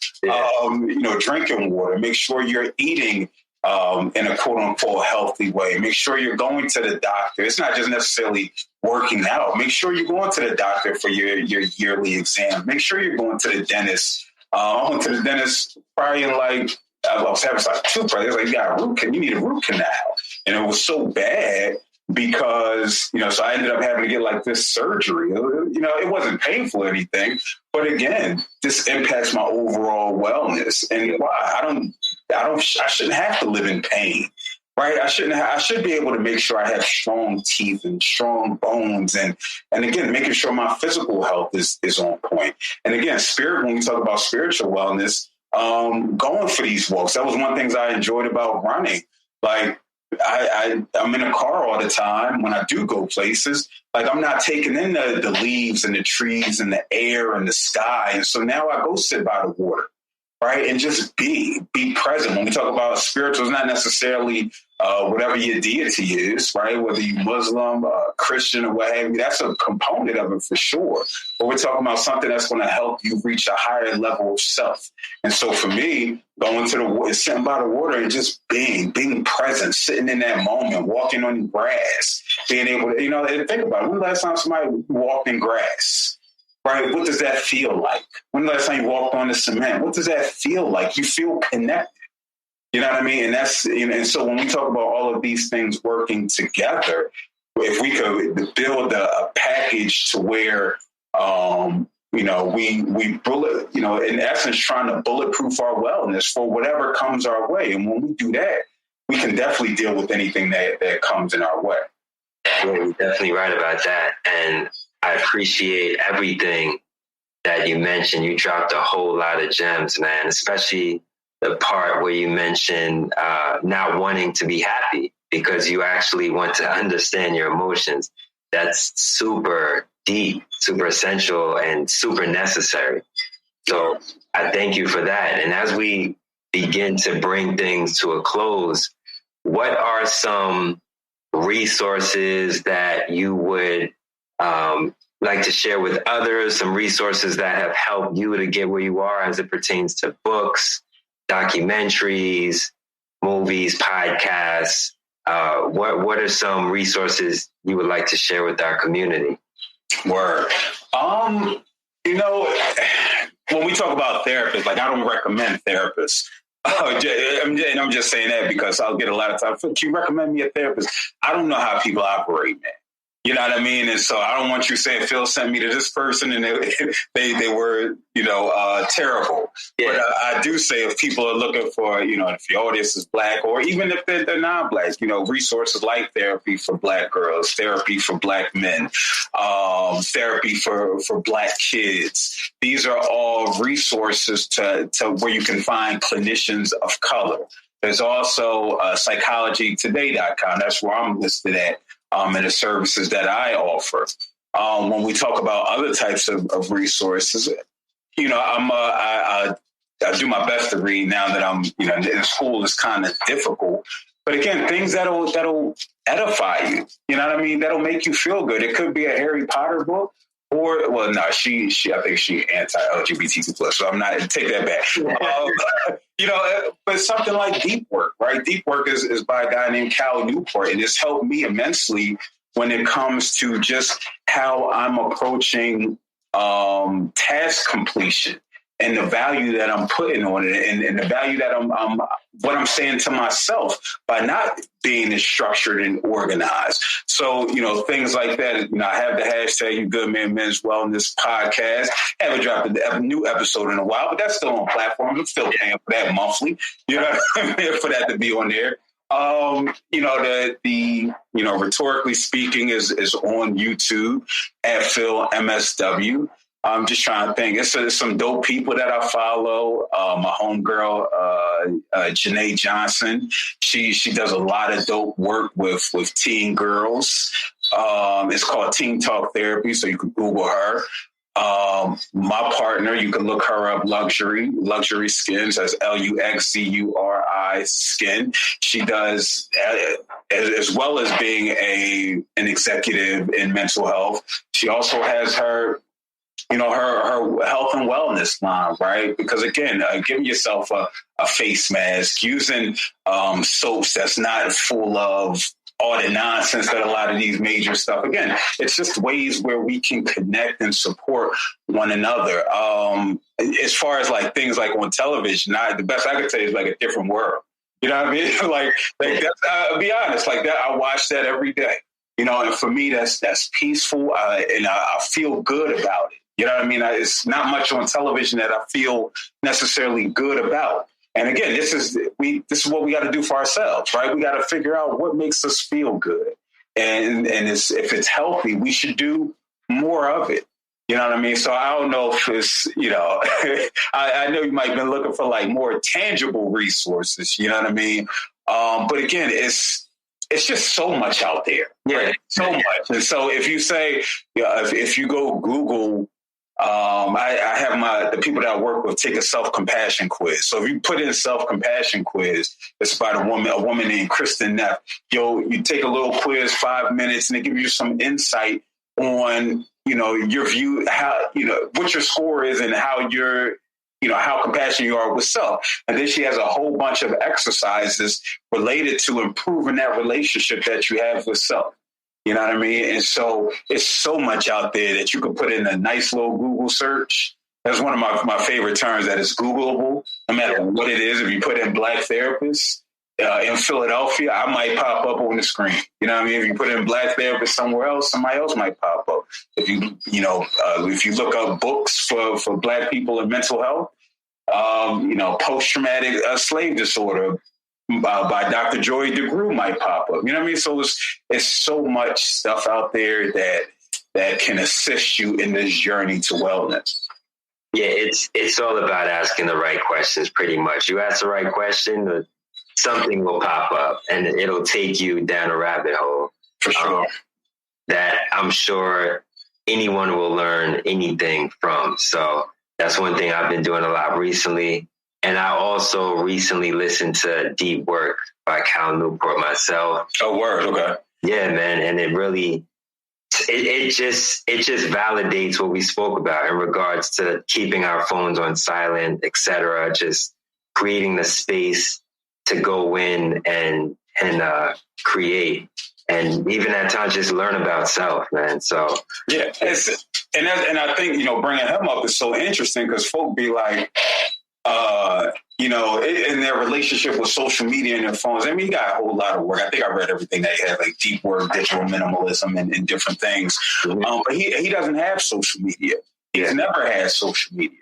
Drinking water. Make sure you're eating in a quote unquote healthy way. Make sure you're going to the doctor. It's not just necessarily working out. Make sure you're going to the doctor for your yearly exam. Make sure you're going to the dentist. I went to the dentist probably in I was having 2 problems. Like, you need a root canal. And it was so bad because, so I ended up having to get this surgery. It wasn't painful or anything, but again, this impacts my overall wellness. And why? I shouldn't have to live in pain, right? I should be able to make sure I have strong teeth and strong bones. And again, making sure my physical health is on point. And again, when we talk about spiritual wellness, going for these walks, that was one of the things I enjoyed about running. I'm in a car all the time when I do go places. I'm not taking in the leaves and the trees and the air and the sky. And so now I go sit by the water, right? And just be present. When we talk about spiritual, it's not necessarily whatever your deity is, right? Whether you're Muslim, Christian, or what have you, that's a component of it for sure. But we're talking about something that's going to help you reach a higher level of self. And so for me, going to the water, sitting by the water and just being present, sitting in that moment, walking on grass, being able to, think about it. When the last time somebody walked in grass? Right? What does that feel like? When the last time you walked on the cement? What does that feel like? You feel connected. You know what I mean? And that's, and so when we talk about all of these things working together, if we could build a package to where, we bullet, in essence, trying to bulletproof our wellness for whatever comes our way. And when we do that, we can definitely deal with anything that comes in our way. You're definitely right about that. And I appreciate everything that you mentioned. You dropped a whole lot of gems, man, especially the part where you mentioned not wanting to be happy because you actually want to understand your emotions. That's super deep, super essential, and super necessary. So I thank you for that. And as we begin to bring things to a close, what are some resources that you would like to share with others, some resources that have helped you to get where you are as it pertains to books, documentaries, movies, podcasts? What are some resources you would like to share with our community? Word. When we talk about therapists, I don't recommend therapists. And I'm just saying that because I'll get a lot of time. Do you recommend me a therapist? I don't know how people operate, man. You know what I mean? And so I don't want you saying Phil sent me to this person and they were, terrible. Yeah. But I do say if people are looking for, if your audience is Black or even if they're non-Black, resources like therapy for Black girls, therapy for Black men, therapy for Black kids. These are all resources to where you can find clinicians of color. There's also psychologytoday.com. That's where I'm listed at. And the services that I offer. When we talk about other types of resources, I do my best to read now that I'm, in school is kind of difficult. But again, things that'll edify you. You know what I mean? That'll make you feel good. It could be a Harry Potter book. Or, well, no, she I think she anti-LGBTQ plus, so I'm not, take that back. But something like Deep Work, right? Deep Work is by a guy named Cal Newport, and it's helped me immensely when it comes to just how I'm approaching task completion and the value that I'm putting on it and the value that what I'm saying to myself by not being as structured and organized. So, things like that, I have the hashtag You Good Man Men's Wellness podcast. Haven't dropped a new episode in a while, but that's still on platforms. I'm still paying for that monthly, for that to be on there. Rhetorically Speaking is on YouTube at Phil MSW. I'm just trying to think. It's some dope people that I follow. My homegirl, Janae Johnson. She does a lot of dope work with teen girls. It's called Teen Talk Therapy, so you can Google her. My partner, you can look her up, Luxury Skins, that's LUXZURI Skin. She does, as well as being an executive in mental health. She also has her health and wellness line, right? Because again, giving yourself a face mask, using soaps that's not full of all the nonsense that a lot of these major stuff. Again, it's just ways where we can connect and support one another. As far as like things like on television, the best I could say is like a different world. You know what I mean? like that's, I'll be honest, like that. I watch that every day. And for me, that's peaceful, and I feel good about it. You know what I mean? It's not much on television that I feel necessarily good about. And again, this is what we got to do for ourselves, right? We got to figure out what makes us feel good. And if it's healthy, we should do more of it. You know what I mean? So I don't know if it's, I know you might have been looking for like more tangible resources, you know what I mean? But again, it's just so much out there. Yeah, right? So much. And so if you say, if you go Google, I have the people that I work with take a self-compassion quiz. So if you put in self-compassion quiz, it's about a woman named Kristen Neff. You take a little quiz, 5 minutes, and it gives you some insight on, your view, how, what your score is and how how compassionate you are with self. And then she has a whole bunch of exercises related to improving that relationship that you have with self. You know what I mean? And so it's so much out there that you can put in a nice little Google search. That's one of my favorite terms, that is Googleable, no matter what it is. If you put in Black therapist in Philadelphia, I might pop up on the screen. You know what I mean? If you put in Black therapist somewhere else, somebody else might pop up. If you look up books for Black people in mental health, post-traumatic slave disorder, by Dr. Joy DeGruy might pop up. You know what I mean? So it's so much stuff out there that can assist you in this journey to wellness. Yeah, it's all about asking the right questions, pretty much. You ask the right question, something will pop up and it'll take you down a rabbit hole. For sure. That I'm sure anyone will learn anything from. So that's one thing I've been doing a lot recently. And I also recently listened to Deep Work by Cal Newport myself. Oh, word. Okay. Yeah, man. And it really, it just validates what we spoke about in regards to keeping our phones on silent, et cetera, just creating the space to go in and create. And even at times just learn about self, man. So yeah. And I think, bringing him up is so interesting because folk be like, in their relationship with social media and their phones. I mean, he got a whole lot of work. I think I read everything that he had, like deep work, digital minimalism, and different things. Mm-hmm. But he doesn't have social media. He's never had social media.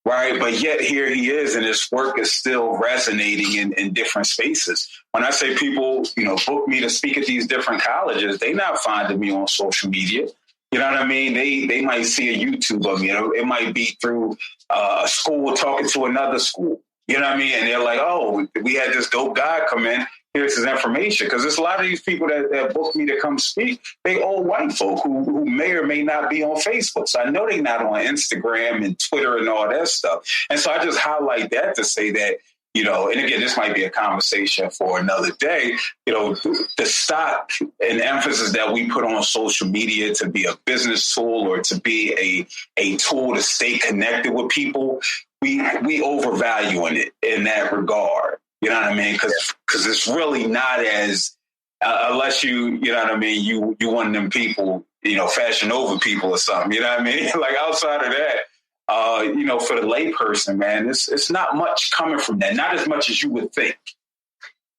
Right. But yet here he is, and his work is still resonating in different spaces. When I say people, book me to speak at these different colleges, they not finding me on social media. You know what I mean? They might see a YouTube of me. It might be through a school talking to another school. You know what I mean? And they're like, oh, we had this dope guy come in. Here's his information. Because there's a lot of these people that book me to come speak. They old white folk who may or may not be on Facebook. So I know they're not on Instagram and Twitter and all that stuff. And so I just highlight that to say that, and again, this might be a conversation for another day, the stock and emphasis that we put on social media to be a business tool or to be a tool to stay connected with people, we overvaluing it in that regard. You know what I mean? Because it's really not as, unless you know what I mean, you one of them people, Fashion Nova people or something, you know what I mean? Like outside of that, for the layperson, man, it's not much coming from that. Not as much as you would think.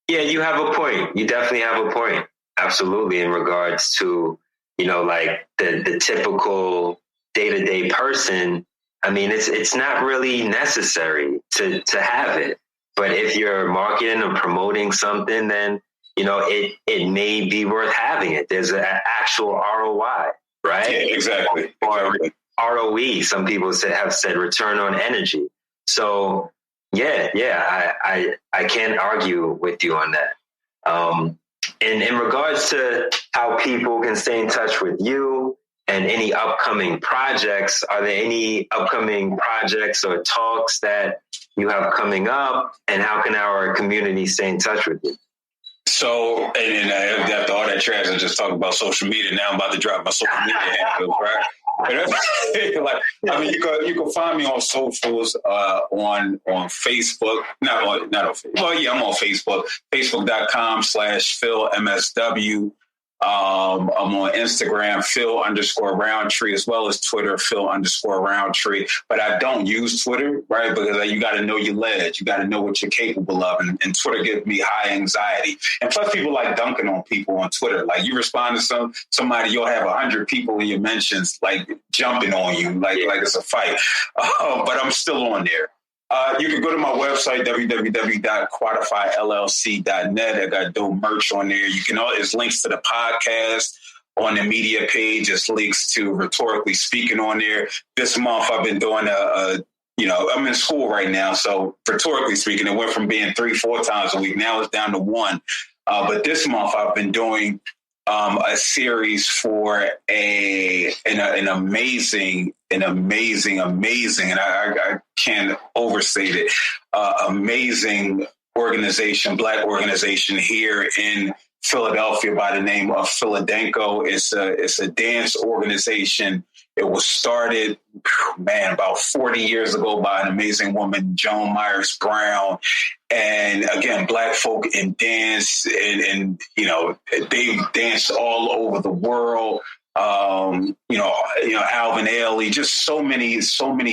Yeah, you have a point. You definitely have a point. Absolutely. In regards to, like the typical day-to-day person. I mean, it's not really necessary to have it. But if you're marketing or promoting something, then, it may be worth having it. There's an actual ROI, right? Yeah, exactly. Or ROE, some people have said return on energy. So, I can't argue with you on that. And in regards to how people can stay in touch with you and any upcoming projects, are there any upcoming projects or talks that you have coming up, and how can our community stay in touch with you? So, and after all that trash, I just talked about social media. Now I'm about to drop my social media handles, right? You can find me on socials, on Facebook. Not on Facebook. Well, yeah, I'm on Facebook. Facebook.com/PhilMSW. I'm on Instagram, Phil_Roundtree, as well as Twitter, Phil_Roundtree. But I don't use Twitter, right? Because you got to know your ledge. You got to know what you're capable of. And Twitter gives me high anxiety. And plus, people like dunking on people on Twitter. Like, you respond to somebody, you'll have 100 people in your mentions, like, jumping on you, like it's a fight. But I'm still on there. You can go to my website, www.quadefyllc.net. I got dope merch on there. There's links to the podcast on the media page. There's links to Rhetorically Speaking on there. This month I've been doing I'm in school right now. So Rhetorically Speaking, it went from being 3-4 times a week. Now it's down to 1. But this month I've been doing a series for an amazing, and I can't overstate it, amazing organization, Black organization here in Philadelphia by the name of Philadenko. It's a dance organization. It was started, about 40 years ago by an amazing woman, Joan Myers Brown. And again, Black folk in dance, and they danced all over the world. Alvin Ailey, just so many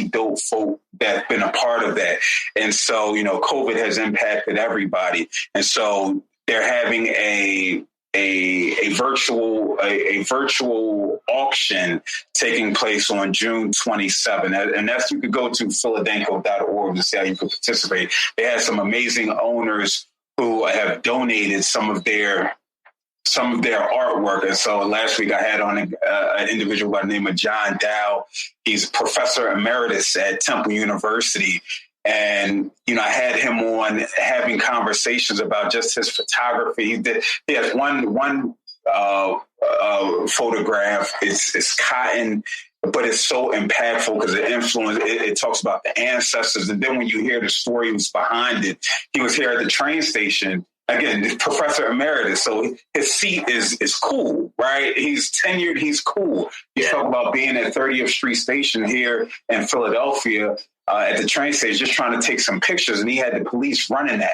dope folk that've been a part of that. And so, COVID has impacted everybody. And so they're having a virtual auction taking place on June 27th. And that's, you could go to philadenko.org to see how you can participate. They had some amazing owners who have donated some of their artwork. And so last week I had on an individual by the name of John Dow. He's professor emeritus at Temple University. And, I had him on having conversations about just his photography. He has one photograph. It's cotton, but it's so impactful because it talks about the ancestors. And then when you hear the stories behind it, he was here at the train station. Again, professor emeritus, so his seat is cool, right? He's tenured, he's cool. He's talking about being at 30th Street Station here in Philadelphia at the train station, just trying to take some pictures, and he had the police running at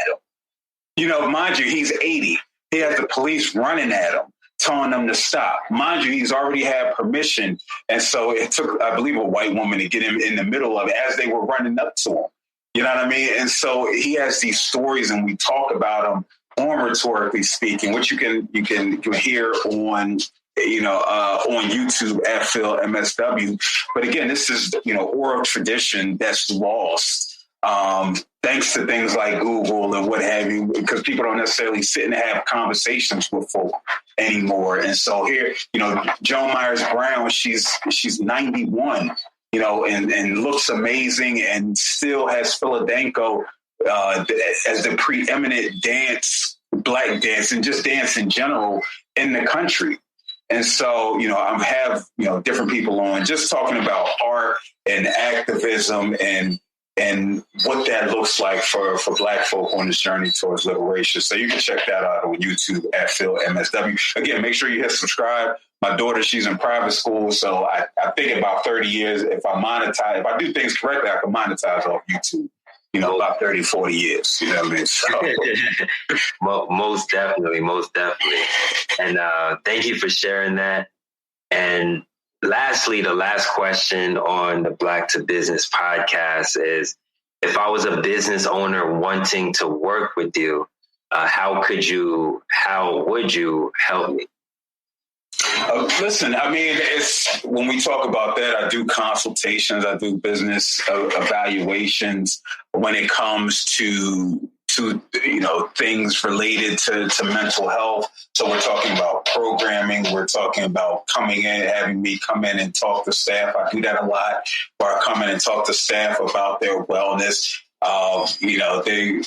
him. Mind you, he's 80. He had the police running at him, telling them to stop. Mind you, he's already had permission, and so it took, I believe, a white woman to get him in the middle of it as they were running up to him. You know what I mean? And so he has these stories, and we talk about them on Rhetorically Speaking, which you can hear on on YouTube at Phil MSW. But again, this is oral tradition that's lost thanks to things like Google and what have you, because people don't necessarily sit and have conversations with folk anymore. And so here, Joan Myers Brown, she's 91. And looks amazing, and still has Philadelphia as the preeminent black dance, and just dance in general in the country. And so, I have, different people on just talking about art and activism and what that looks like for Black folk on this journey towards liberation. So you can check that out on YouTube at Phil MSW. Again, make sure you hit subscribe. My daughter, she's in private school, so I think about 30 years, if I do things correctly, I can monetize off YouTube, about 30, 40 years, you know what I mean? So. Well, most definitely. And thank you for sharing that. And lastly, the last question on the Black to Business podcast is, if I was a business owner wanting to work with you, how would you help me? Listen, I mean, it's when we talk about that, I do consultations, I do business evaluations when it comes to things related to mental health. So we're talking about programming. We're talking about having me come in and talk to staff. I do that a lot, where I come in and talk to staff about their wellness. They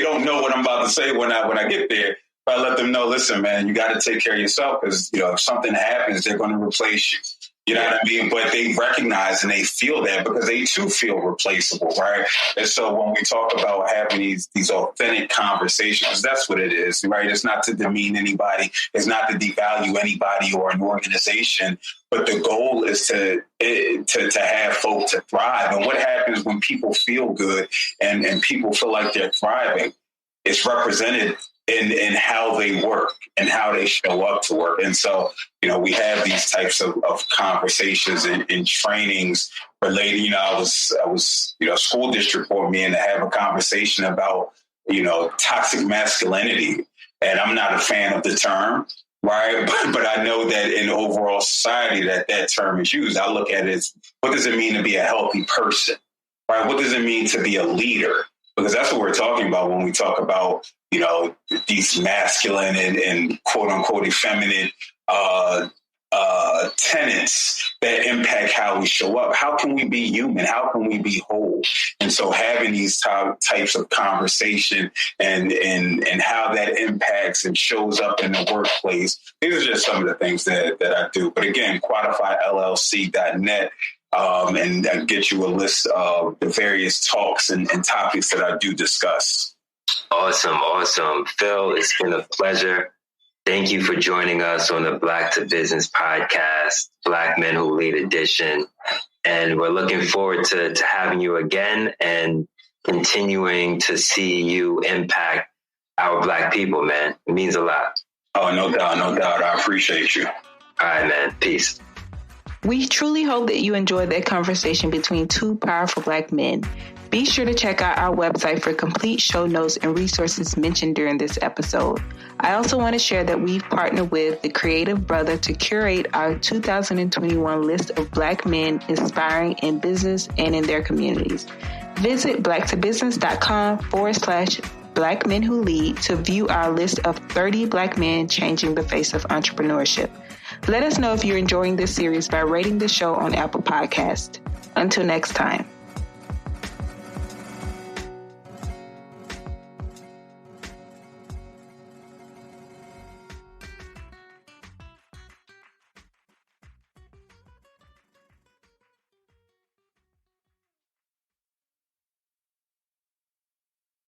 don't know what I'm about to say when I get there. I let them know, listen, man, you got to take care of yourself, because, if something happens, they're going to replace you. You know what I mean? But they recognize and they feel that, because they too feel replaceable, right? And so when we talk about having these authentic conversations, that's what it is, right? It's not to demean anybody. It's not to devalue anybody or an organization. But the goal is to have folk to thrive. And what happens when people feel good and people feel like they're thriving? It's represented in how they work and how they show up to work. And so, we have these types of conversations and trainings related. I was school district brought me in to have a conversation about, toxic masculinity. And I'm not a fan of the term, right? But I know that in overall society that term is used. I look at it as, what does it mean to be a healthy person, right? What does it mean to be a leader? Because that's what we're talking about when we talk about, these masculine and quote unquote effeminate tenets that impact how we show up. How can we be human? How can we be whole? And so having these types of conversation and how that impacts and shows up in the workplace, these are just some of the things that I do. But again, quadefyllc.net. And get you a list of the various talks and topics that I do discuss. Awesome. Phil, it's been a pleasure. Thank you for joining us on the Black to Business podcast, Black Men Who Lead edition. And we're looking forward to having you again and continuing to see you impact our Black people, man. It means a lot. Oh, no doubt. I appreciate you. All right, man. Peace. We truly hope that you enjoyed that conversation between two powerful Black men. Be sure to check out our website for complete show notes and resources mentioned during this episode. I also want to share that we've partnered with The Creative Brother to curate our 2021 list of Black men inspiring in business and in their communities. Visit blacktobusiness.com/Black Men Who Lead to view our list of 30 Black men changing the face of entrepreneurship. Let us know if you're enjoying this series by rating the show on Apple Podcasts. Until next time.